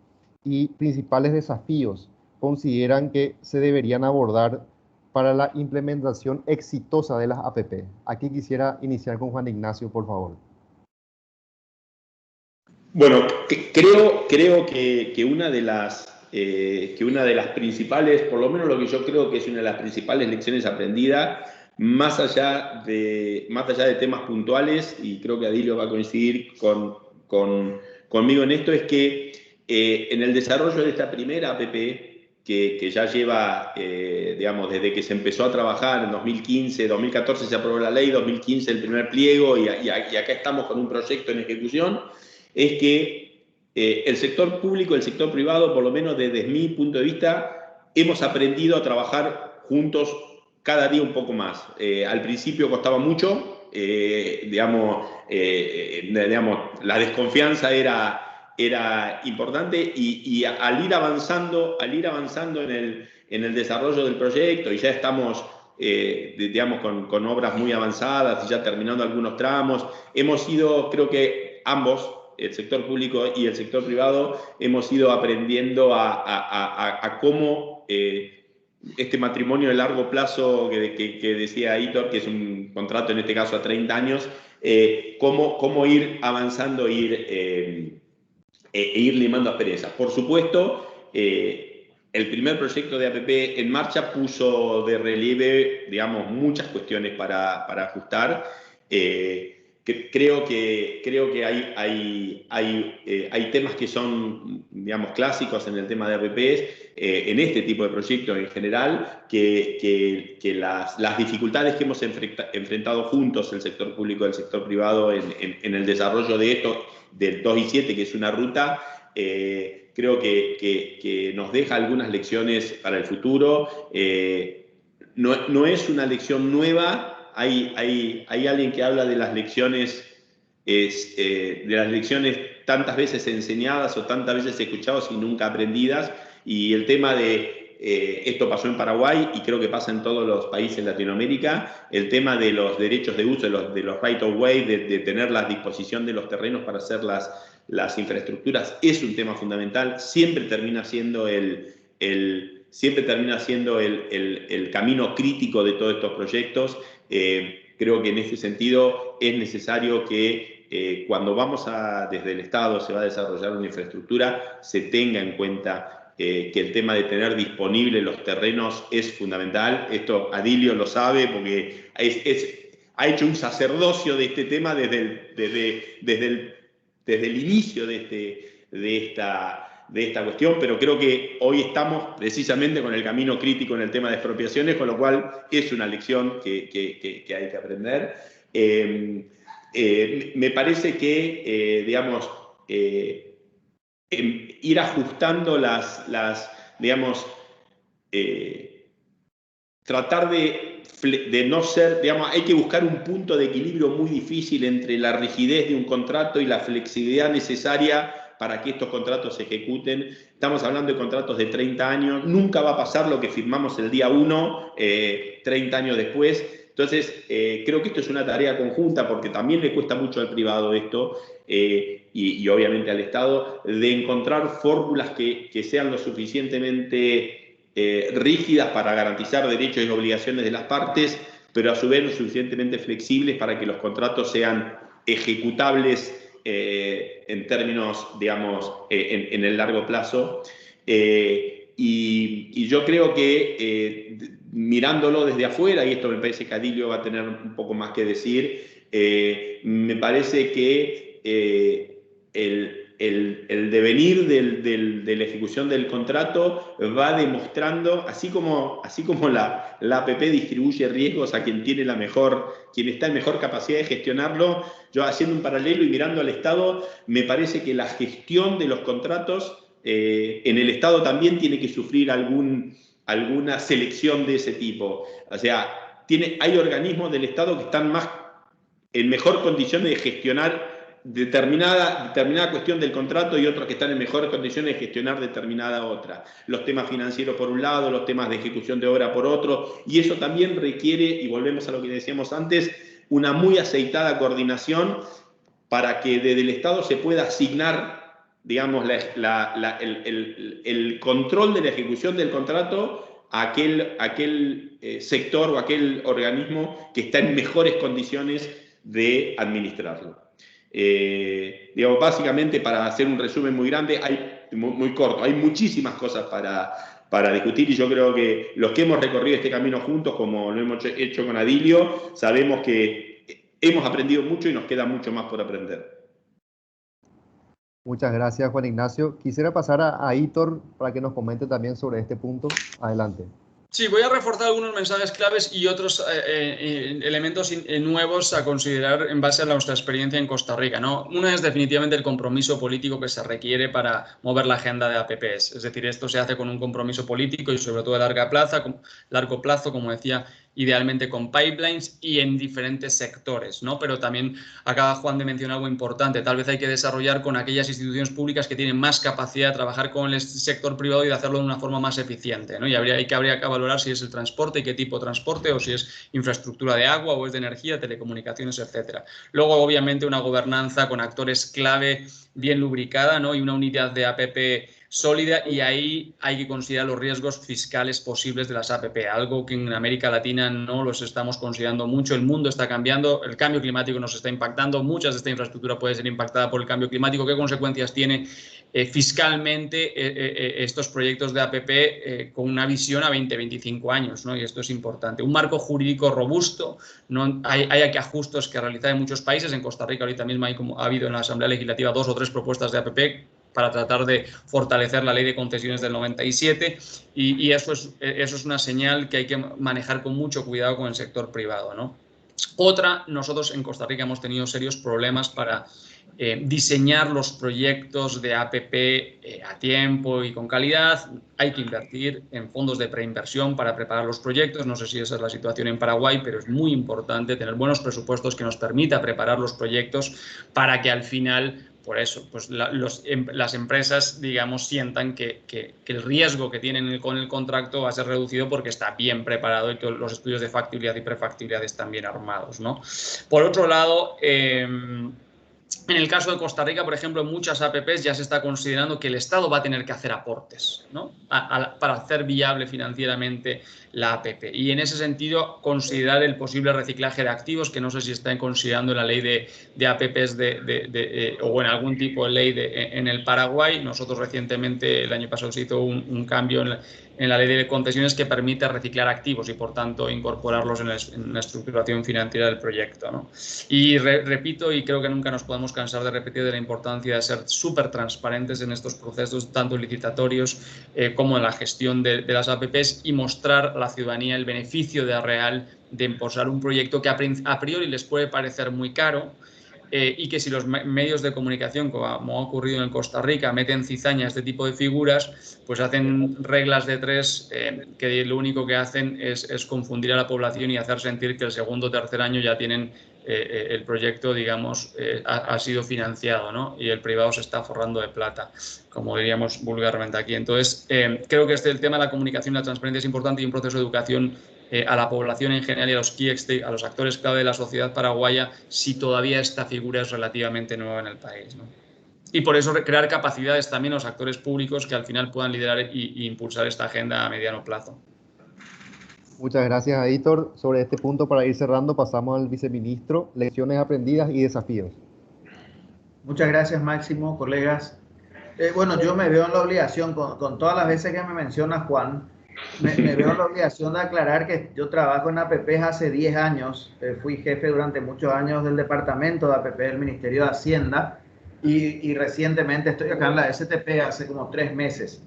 y principales desafíos consideran que se deberían abordar para la implementación exitosa de las APP? Aquí quisiera iniciar con Juan Ignacio, por favor. Bueno, creo que una de las principales, por lo menos lo que yo creo que es una de las principales lecciones aprendidas, más allá de temas puntuales, y creo que Adilio va a coincidir conmigo en esto, es que en el desarrollo de esta primera APP, que ya lleva, digamos, desde que se empezó a trabajar en 2015, 2014 se aprobó la ley, 2015 el primer pliego, y acá estamos con un proyecto en ejecución, es que el sector público y el sector privado, por lo menos desde mi punto de vista, hemos aprendido a trabajar juntos cada día un poco más. Al principio costaba mucho, digamos, la desconfianza era importante y al ir avanzando en el desarrollo del proyecto, y ya estamos digamos, con obras muy avanzadas y ya terminando algunos tramos, hemos ido, creo que ambos, el sector público y el sector privado, hemos ido aprendiendo a cómo este matrimonio de largo plazo que decía Hitor, que es un contrato en este caso a 30 años, cómo ir avanzando e ir limando asperezas. Por supuesto, el primer proyecto de APP en marcha puso de relieve, digamos, muchas cuestiones para ajustar. Creo que hay temas que son, digamos, clásicos en el tema de APPs, en este tipo de proyectos en general, que las dificultades que hemos enfrentado juntos, el sector público y el sector privado, en el desarrollo de esto, del 2 y 7, que es una ruta, creo que nos deja algunas lecciones para el futuro. No es una lección nueva. Hay alguien que habla de las lecciones, tantas veces enseñadas o tantas veces escuchadas y nunca aprendidas, y el tema de esto pasó en Paraguay y creo que pasa en todos los países de Latinoamérica, el tema de los derechos de uso, de los right of way, de tener la disposición de los terrenos para hacer las infraestructuras, es un tema fundamental, siempre termina siendo el camino crítico de todos estos proyectos. Creo que en ese sentido es necesario que cuando desde el Estado se va a desarrollar una infraestructura, se tenga en cuenta que el tema de tener disponibles los terrenos es fundamental. Esto Adilio lo sabe porque ha hecho un sacerdocio de este tema desde el inicio de esta cuestión, pero creo que hoy estamos precisamente con el camino crítico en el tema de expropiaciones, con lo cual es una lección que hay que aprender. Me parece que, digamos, ir ajustando tratar de no ser, digamos, hay que buscar un punto de equilibrio muy difícil entre la rigidez de un contrato y la flexibilidad necesaria para que estos contratos se ejecuten. Estamos hablando de contratos de 30 años, nunca va a pasar lo que firmamos el día 1, 30 años después. Entonces, creo que esto es una tarea conjunta porque también le cuesta mucho al privado esto y obviamente al Estado, de encontrar fórmulas que sean lo suficientemente rígidas para garantizar derechos y obligaciones de las partes, pero a su vez lo suficientemente flexibles para que los contratos sean ejecutables en términos, digamos, en el largo plazo. Y yo creo que mirándolo desde afuera, y esto me parece que Adilio va a tener un poco más que decir, me parece que el devenir de la ejecución del contrato va demostrando, así como la APP distribuye riesgos a quien está en mejor capacidad de gestionarlo, yo haciendo un paralelo y mirando al Estado, me parece que la gestión de los contratos en el Estado también tiene que sufrir alguna selección de ese tipo. O sea, hay organismos del Estado que están en mejor condiciones de gestionar determinada cuestión del contrato y otros que están en mejores condiciones de gestionar determinada otra. Los temas financieros por un lado, los temas de ejecución de obra por otro, y eso también requiere, y volvemos a lo que decíamos antes, una muy aceitada coordinación para que desde el Estado se pueda asignar, digamos, el control de la ejecución del contrato a aquel sector o aquel organismo que está en mejores condiciones de administrarlo. Digamos, básicamente, para hacer un resumen muy grande, muy corto, hay muchísimas cosas para discutir y yo creo que los que hemos recorrido este camino juntos, como lo hemos hecho con Adilio, sabemos que hemos aprendido mucho y nos queda mucho más por aprender. Muchas gracias, Juan Ignacio. Quisiera pasar a Hitor para que nos comente también sobre este punto. Adelante. Sí, voy a reforzar algunos mensajes claves y otros elementos nuevos a considerar en base a nuestra experiencia en Costa Rica, ¿no? Una es definitivamente el compromiso político que se requiere para mover la agenda de APPs. Es decir, esto se hace con un compromiso político y sobre todo a largo plazo, como decía, idealmente con pipelines y en diferentes sectores, ¿no? Pero también acaba Juan de mencionar algo importante. Tal vez hay que desarrollar con aquellas instituciones públicas que tienen más capacidad de trabajar con el sector privado y de hacerlo de una forma más eficiente, ¿no? Y habría que valorar si es el transporte y qué tipo de transporte, o si es infraestructura de agua o es de energía, telecomunicaciones, etcétera. Luego, obviamente, una gobernanza con actores clave bien lubricada, ¿no? Y una unidad de APP sólida, y ahí hay que considerar los riesgos fiscales posibles de las APP, algo que en América Latina no los estamos considerando mucho. El mundo está cambiando, el cambio climático nos está impactando, muchas de esta infraestructura puede ser impactada por el cambio climático. ¿Qué consecuencias tiene fiscalmente estos proyectos de APP con una visión a 20-25 años, ¿no? Y esto es importante. Un marco jurídico robusto, no hay aquí ajustes que realizar en muchos países. En Costa Rica ahorita mismo ha habido en la Asamblea Legislativa 2 o 3 propuestas de APP para tratar de fortalecer la ley de concesiones del 97 y eso es una señal que hay que manejar con mucho cuidado con el sector privado, ¿no? Nosotros en Costa Rica hemos tenido serios problemas para diseñar los proyectos de APP a tiempo y con calidad. Hay que invertir en fondos de preinversión para preparar los proyectos. No sé si esa es la situación en Paraguay, pero es muy importante tener buenos presupuestos que nos permita preparar los proyectos para que al final por eso, pues las empresas, digamos, sientan que el riesgo que tienen con el contrato va a ser reducido porque está bien preparado y todos los estudios de factibilidad y prefactibilidad están bien armados, ¿no? Por otro lado, en el caso de Costa Rica, por ejemplo, en muchas APPs ya se está considerando que el Estado va a tener que hacer aportes, ¿no? Para hacer viable financieramente la APP. Y en ese sentido, considerar el posible reciclaje de activos, que no sé si están considerando en la ley de APPs o en algún tipo de ley en el Paraguay. Nosotros recientemente, el año pasado, se hizo un cambio en la ley de concesiones que permite reciclar activos y, por tanto, incorporarlos en la estructuración financiera del proyecto, ¿no? Y repito, y creo que nunca nos podemos cansar de repetir, de la importancia de ser súper transparentes en estos procesos, tanto licitatorios como en la gestión de las APPs, y mostrar a la ciudadanía el beneficio real de impulsar un proyecto que a priori les puede parecer muy caro, y que si los medios de comunicación, como ha ocurrido en Costa Rica, meten cizaña a este tipo de figuras, pues hacen reglas de tres que lo único que hacen es confundir a la población y hacer sentir que el segundo o tercer año ya tienen el proyecto, digamos, ha sido financiado, ¿no? Y el privado se está forrando de plata, como diríamos vulgarmente aquí. Entonces, creo que el tema de la comunicación y la transparencia es importante, y un proceso de educación a la población en general y a los actores clave de la sociedad paraguaya, si todavía esta figura es relativamente nueva en el país, ¿no? Y por eso crear capacidades también a los actores públicos que al final puedan liderar e impulsar esta agenda a mediano plazo. Muchas gracias, Editor. Sobre este punto, para ir cerrando, pasamos al viceministro. Lecciones aprendidas y desafíos. Muchas gracias, Máximo, colegas. Bueno, yo me veo en la obligación, con todas las veces que me menciona Juan, me veo en la obligación de aclarar que yo trabajo en APPs hace 10 años. Fui jefe durante muchos años del departamento de APP del Ministerio de Hacienda, y recientemente estoy acá en la STP hace como 3 meses,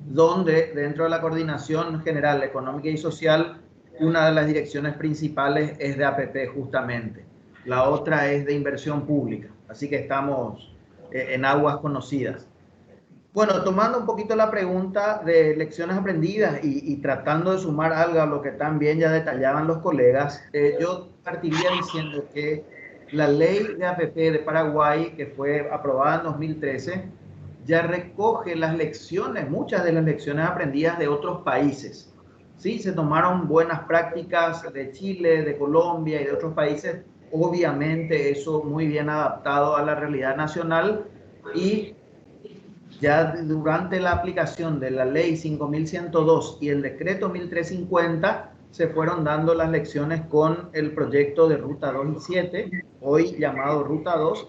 donde dentro de la Coordinación General Económica y Social, una de las direcciones principales es de APP justamente. La otra es de inversión pública, así que estamos en aguas conocidas. Bueno, tomando un poquito la pregunta de lecciones aprendidas y tratando de sumar algo a lo que también ya detallaban los colegas, yo partiría diciendo que la ley de APP de Paraguay, que fue aprobada en 2013, ya recoge las lecciones, muchas de las lecciones aprendidas de otros países. Sí, se tomaron buenas prácticas de Chile, de Colombia y de otros países, obviamente eso muy bien adaptado a la realidad nacional, y ya durante la aplicación de la ley 5102 y el decreto 1350 se fueron dando las lecciones con el proyecto de Ruta 2 y 7, hoy llamado Ruta 2,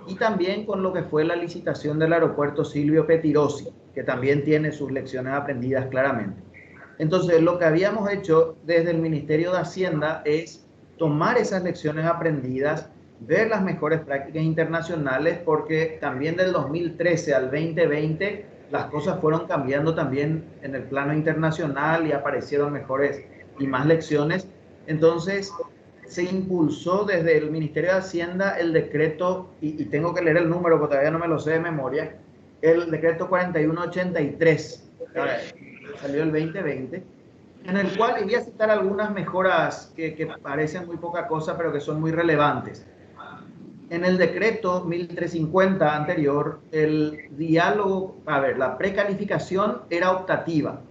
y también con lo que fue la licitación del aeropuerto Silvio Pettirossi, que también tiene sus lecciones aprendidas claramente. Entonces, lo que habíamos hecho desde el Ministerio de Hacienda es tomar esas lecciones aprendidas, ver las mejores prácticas internacionales, porque también del 2013 al 2020 las cosas fueron cambiando también en el plano internacional y aparecieron mejores y más lecciones. Entonces se impulsó desde el Ministerio de Hacienda el decreto, y tengo que leer el número porque todavía no me lo sé de memoria, el decreto 4183, salió el 2020, en el cual voy a citar algunas mejoras que parecen muy poca cosa, pero que son muy relevantes. En el decreto 1350 anterior, el diálogo, la precalificación era optativa.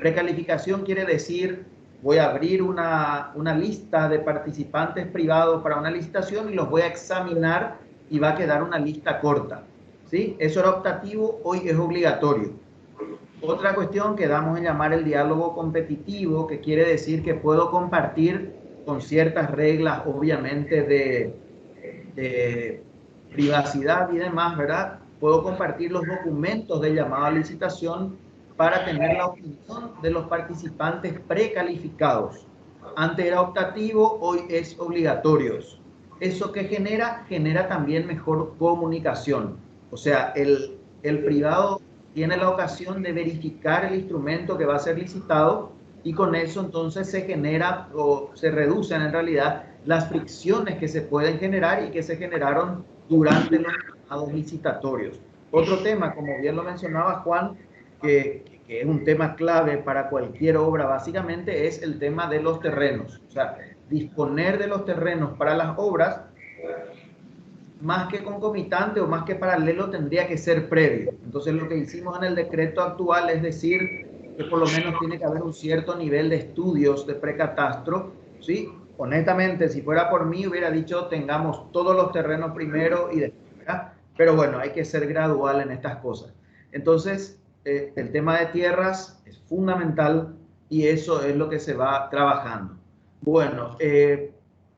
Precalificación quiere decir, voy a abrir una lista de participantes privados para una licitación y los voy a examinar y va a quedar una lista corta, ¿sí? Eso era optativo, hoy es obligatorio. Otra cuestión que damos en llamar el diálogo competitivo, que quiere decir que puedo compartir con ciertas reglas, obviamente, de privacidad y demás, ¿verdad? Puedo compartir los documentos de llamada a licitación para tener la opinión de los participantes precalificados. Antes era optativo, hoy es obligatorio. ¿Eso qué genera? Genera también mejor comunicación. O sea, el privado tiene la ocasión de verificar el instrumento que va a ser licitado, y con eso entonces se genera o se reducen en realidad las fricciones que se pueden generar y que se generaron durante los llamados licitatorios. Otro tema, como bien lo mencionaba Juan, que es un tema clave para cualquier obra básicamente, es el tema de los terrenos. O sea, disponer de los terrenos para las obras más que concomitante o más que paralelo, tendría que ser previo. Entonces, lo que hicimos en el decreto actual es decir que por lo menos tiene que haber un cierto nivel de estudios de precatastro, ¿sí? Honestamente, si fuera por mí, hubiera dicho tengamos todos los terrenos primero y después, ¿verdad? Pero bueno, hay que ser gradual en estas cosas. Entonces, el tema de tierras es fundamental y eso es lo que se va trabajando. Bueno,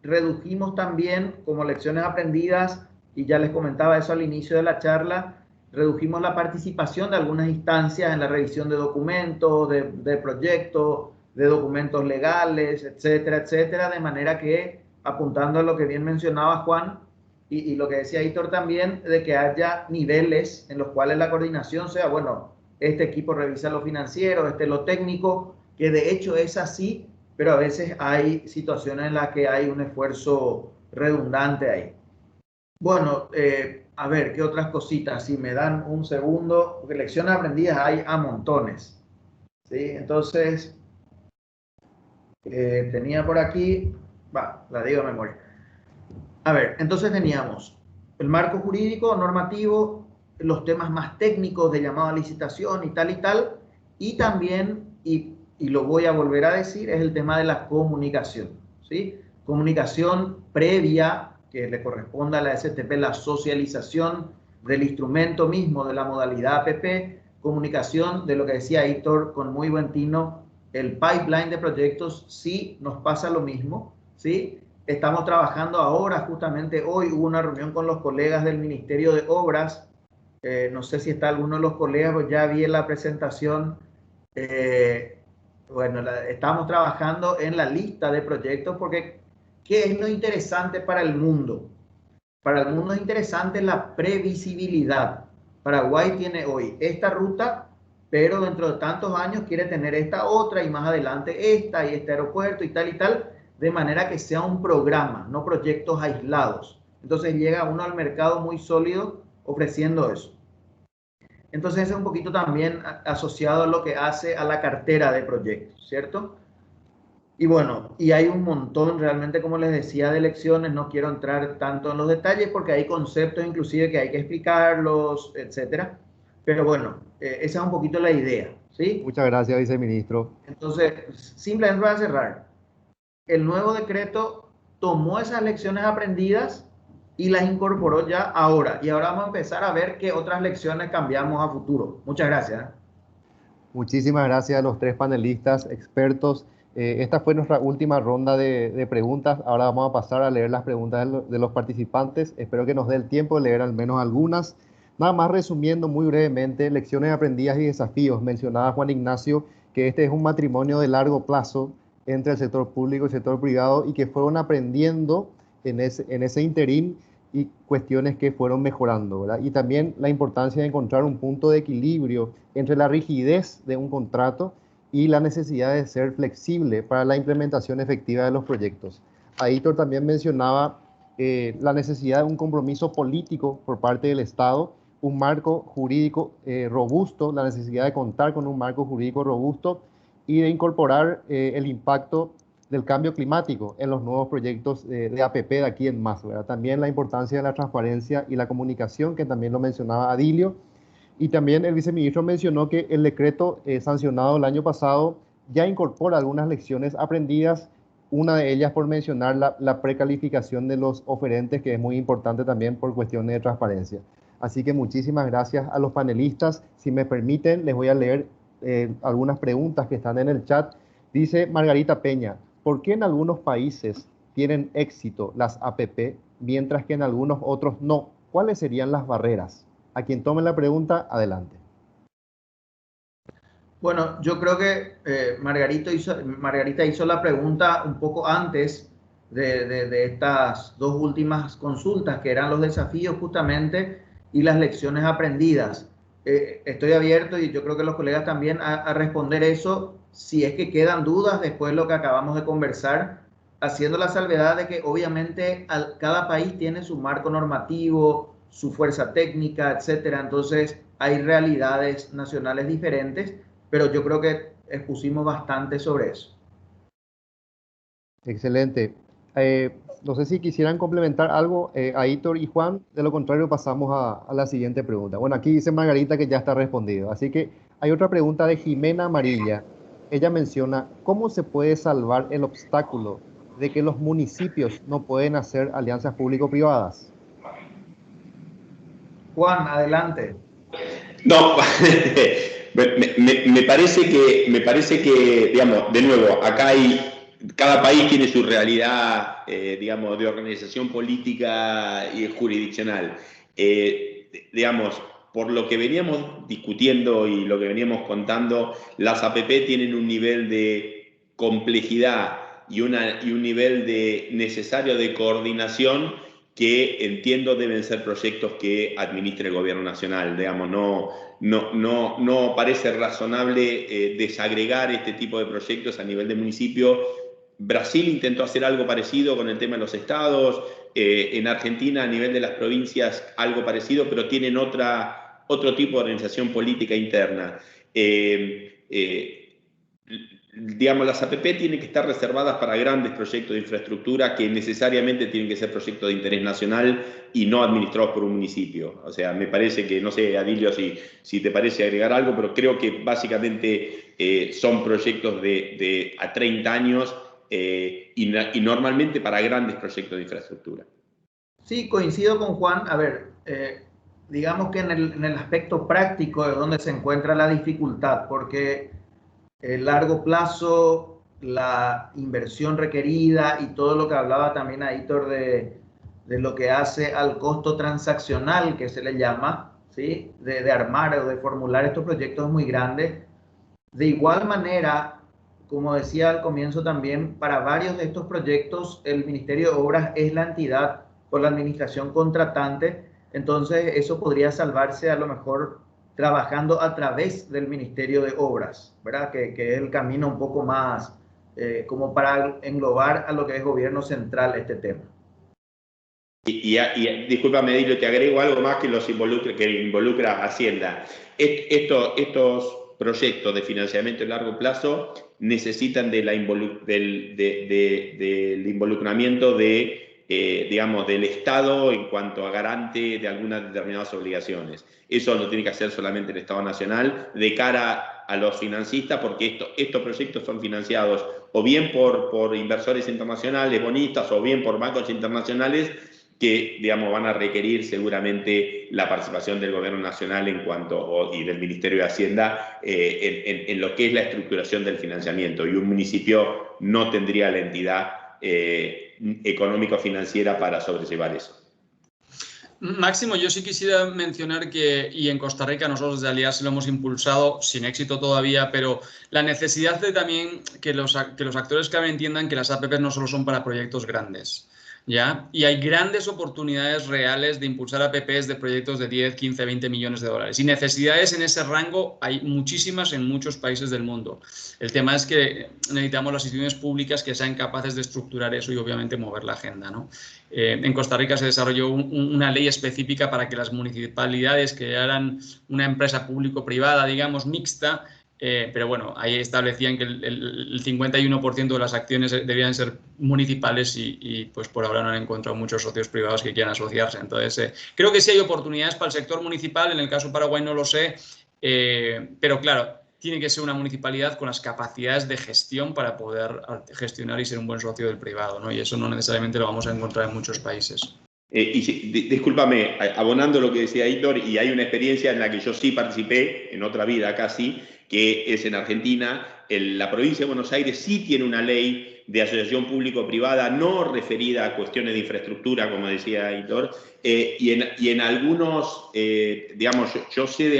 redujimos también como lecciones aprendidas, y ya les comentaba eso al inicio de la charla, redujimos la participación de algunas instancias en la revisión de documentos, de proyectos, de documentos legales, etcétera, etcétera, de manera que, apuntando a lo que bien mencionaba Juan, y lo que decía Héctor también, de que haya niveles en los cuales la coordinación sea, bueno, este equipo revisa lo financiero, este lo técnico, que de hecho es así, pero a veces hay situaciones en las que hay un esfuerzo redundante ahí. Bueno, a ver, ¿qué otras cositas? Si me dan un segundo, porque lecciones aprendidas hay a montones, ¿sí? Entonces, tenía por aquí, la digo de memoria. A ver, entonces teníamos el marco jurídico, normativo, los temas más técnicos de llamado a licitación y tal, y también, y lo voy a volver a decir, es el tema de la comunicación, ¿sí? Comunicación previa, que le corresponde a la STP, la socialización del instrumento mismo, de la modalidad APP, comunicación de lo que decía Héctor con muy buen tino, el pipeline de proyectos, sí nos pasa lo mismo, ¿sí? Estamos trabajando ahora, justamente hoy hubo una reunión con los colegas del Ministerio de Obras. No sé si está alguno de los colegas, pues ya vi en la presentación. Bueno, estamos trabajando en la lista de proyectos porque ¿qué es lo interesante para el mundo? Para el mundo es interesante la previsibilidad. Paraguay tiene hoy esta ruta, pero dentro de tantos años quiere tener esta otra y más adelante esta y este aeropuerto y tal, de manera que sea un programa, no proyectos aislados. Entonces llega uno al mercado muy sólido ofreciendo eso. Entonces es un poquito también asociado a lo que hace a la cartera de proyectos, ¿cierto? Y bueno, y hay un montón realmente, como les decía, de lecciones. No quiero entrar tanto en los detalles porque hay conceptos inclusive que hay que explicarlos, etcétera. Pero bueno, esa es un poquito la idea, ¿sí? Muchas gracias, viceministro. Entonces, simplemente para cerrar, el nuevo decreto tomó esas lecciones aprendidas y las incorporó ya ahora. Y ahora vamos a empezar a ver qué otras lecciones cambiamos a futuro. Muchas gracias. Muchísimas gracias a los tres panelistas expertos. Esta fue nuestra última ronda de preguntas. Ahora vamos a pasar a leer las preguntas de los participantes. Espero que nos dé el tiempo de leer al menos algunas. Nada más resumiendo muy brevemente, lecciones aprendidas y desafíos. Mencionaba Juan Ignacio que este es un matrimonio de largo plazo entre el sector público y el sector privado y que fueron aprendiendo en ese interín y cuestiones que fueron mejorando, ¿verdad? Y también la importancia de encontrar un punto de equilibrio entre la rigidez de un contrato y la necesidad de ser flexible para la implementación efectiva de los proyectos. Aitor también mencionaba la necesidad de un compromiso político por parte del Estado, un marco jurídico robusto, la necesidad de contar con un marco jurídico robusto y de incorporar el impacto del cambio climático en los nuevos proyectos de APP de aquí en más, ¿verdad? También la importancia de la transparencia y la comunicación, que también lo mencionaba Adilio. Y también el viceministro mencionó que el decreto sancionado el año pasado ya incorpora algunas lecciones aprendidas, una de ellas por mencionar la precalificación de los oferentes, que es muy importante también por cuestiones de transparencia. Así que muchísimas gracias a los panelistas. Si me permiten, les voy a leer algunas preguntas que están en el chat. Dice Margarita Peña, ¿por qué en algunos países tienen éxito las APP, mientras que en algunos otros no? ¿Cuáles serían las barreras? A quien tome la pregunta, adelante. Bueno, yo creo que Margarita hizo la pregunta un poco antes de estas dos últimas consultas, que eran los desafíos justamente y las lecciones aprendidas. Estoy abierto, y yo creo que los colegas también, a responder eso, si es que quedan dudas después de lo que acabamos de conversar, haciendo la salvedad de que obviamente cada país tiene su marco normativo, su fuerza técnica, etcétera. Entonces hay realidades nacionales diferentes, pero yo creo que expusimos bastante sobre eso. Excelente. No sé si quisieran complementar algo, Aitor y Juan, de lo contrario pasamos a la siguiente pregunta. Bueno, aquí dice Margarita que ya está respondido, así que hay otra pregunta de Jimena Amarilla. Ella menciona, ¿cómo se puede salvar el obstáculo de que los municipios no pueden hacer alianzas público-privadas? Juan, adelante. No, me parece que, digamos, de nuevo, acá cada país tiene su realidad, digamos, de organización política y jurisdiccional. Digamos, por lo que veníamos discutiendo y lo que veníamos contando, las APP tienen un nivel de complejidad y un nivel necesario de coordinación que entiendo deben ser proyectos que administre el gobierno nacional. Digamos, no parece razonable desagregar este tipo de proyectos a nivel de municipio. Brasil intentó hacer algo parecido con el tema de los estados, en Argentina a nivel de las provincias algo parecido, pero tienen otro tipo de organización política interna. Digamos, las APP tienen que estar reservadas para grandes proyectos de infraestructura que necesariamente tienen que ser proyectos de interés nacional y no administrados por un municipio. O sea, me parece que, no sé, Adilio, si te parece agregar algo, pero creo que básicamente son proyectos de a 30 años y normalmente para grandes proyectos de infraestructura. Sí, coincido con Juan. A ver, digamos que en el aspecto práctico de donde se encuentra la dificultad, porque el largo plazo, la inversión requerida y todo lo que hablaba también Aitor de lo que hace al costo transaccional que se le llama, ¿sí? de armar o de formular estos proyectos muy grandes. De igual manera, como decía al comienzo también, para varios de estos proyectos el Ministerio de Obras es la entidad o la administración contratante, entonces eso podría salvarse a lo mejor trabajando a través del Ministerio de Obras, ¿verdad? Que es el camino un poco más como para englobar a lo que es gobierno central este tema. Y discúlpame, Edilio, te agrego algo más que involucra Hacienda. Estos proyectos de financiamiento a largo plazo necesitan del involucramiento digamos, del Estado en cuanto a garante de algunas determinadas obligaciones. Eso lo tiene que hacer solamente el Estado Nacional de cara a los financistas, porque estos proyectos son financiados o bien por inversores internacionales, bonistas, o bien por bancos internacionales que, digamos, van a requerir seguramente la participación del gobierno nacional y del Ministerio de Hacienda en lo que es la estructuración del financiamiento, y un municipio no tendría la entidad económico-financiera para sobrellevar eso. Máximo, yo sí quisiera mencionar y en Costa Rica nosotros desde Aliarse lo hemos impulsado, sin éxito todavía, pero la necesidad de también que los actores clave entiendan que las APP no solo son para proyectos grandes, ¿ya? Y hay grandes oportunidades reales de impulsar APPs de proyectos de 10, 15, 20 millones de dólares. Y necesidades en ese rango hay muchísimas en muchos países del mundo. El tema es que necesitamos las instituciones públicas que sean capaces de estructurar eso y obviamente mover la agenda, ¿no? En Costa Rica se desarrolló una ley específica para que las municipalidades crearan una empresa público-privada, digamos, mixta, pero bueno, ahí establecían que el 51% de las acciones debían ser municipales y pues por ahora no han encontrado muchos socios privados que quieran asociarse. Entonces, creo que sí hay oportunidades para el sector municipal, en el caso de Paraguay no lo sé, pero claro, tiene que ser una municipalidad con las capacidades de gestión para poder gestionar y ser un buen socio del privado, ¿no? Y eso no necesariamente lo vamos a encontrar en muchos países. Discúlpame, abonando lo que decía Aitor, y hay una experiencia en la que yo sí participé, en otra vida casi, que es en Argentina. La provincia de Buenos Aires sí tiene una ley de asociación público-privada no referida a cuestiones de infraestructura, como decía Aitor, y en algunos, digamos, yo sé de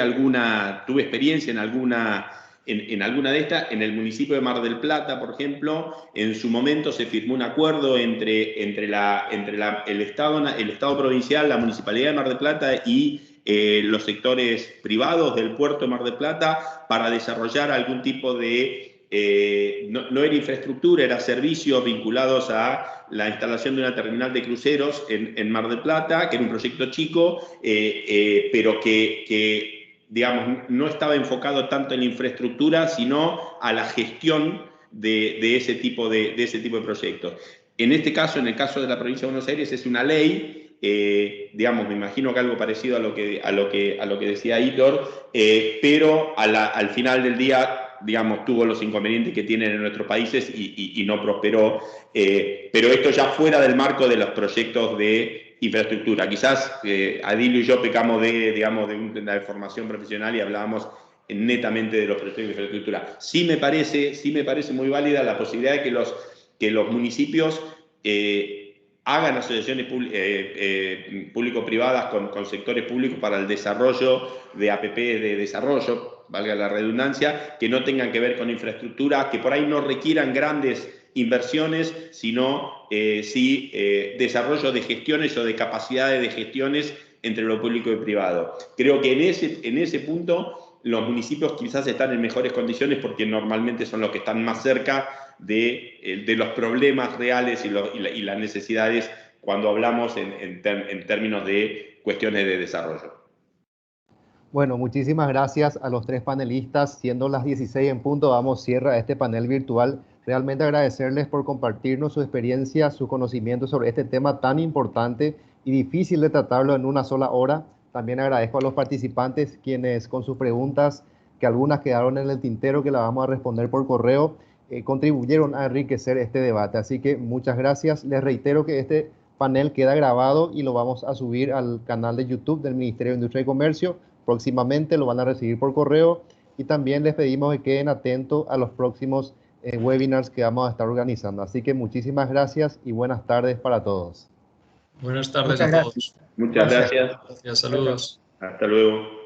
tuve experiencia en alguna de estas. En el municipio de Mar del Plata, por ejemplo, en su momento se firmó un acuerdo entre el Estado provincial, la Municipalidad de Mar del Plata y los sectores privados del puerto de Mar del Plata para desarrollar algún tipo de, no era infraestructura, era servicios vinculados a la instalación de una terminal de cruceros en Mar del Plata, que era un proyecto chico, pero que digamos, no estaba enfocado tanto en la infraestructura, sino a la gestión de ese tipo de proyectos. En este caso, en el caso de la provincia de Buenos Aires, es una ley, digamos, me imagino que algo parecido a lo que decía Hitor, pero al final del día, digamos, tuvo los inconvenientes que tienen en nuestros países y no prosperó. Pero esto ya fuera del marco de los proyectos de infraestructura. Quizás Adilio y yo pecamos de una formación profesional y hablábamos netamente de los proyectos de infraestructura. Sí me parece muy válida la posibilidad de que los municipios hagan asociaciones público-privadas con sectores públicos para el desarrollo de APP de desarrollo, valga la redundancia, que no tengan que ver con infraestructura, que por ahí no requieran grandes inversiones, sino sí desarrollo de gestiones o de capacidades de gestiones entre lo público y privado. Creo que en ese punto los municipios quizás están en mejores condiciones porque normalmente son los que están más cerca de los problemas reales y las necesidades cuando hablamos en términos de cuestiones de desarrollo. Bueno, muchísimas gracias a los tres panelistas. Siendo las 16 en punto, damos cierre a este panel virtual. Realmente agradecerles por compartirnos su experiencia, su conocimiento sobre este tema tan importante y difícil de tratarlo en una sola hora. También agradezco a los participantes quienes con sus preguntas, que algunas quedaron en el tintero, que las vamos a responder por correo, contribuyeron a enriquecer este debate. Así que muchas gracias. Les reitero que este panel queda grabado y lo vamos a subir al canal de YouTube del Ministerio de Industria y Comercio. Próximamente lo van a recibir por correo y también les pedimos que queden atentos a los próximos webinars que vamos a estar organizando. Así que muchísimas gracias y buenas tardes para todos. Buenas tardes a todos. Muchas gracias. Gracias, saludos. Hasta luego.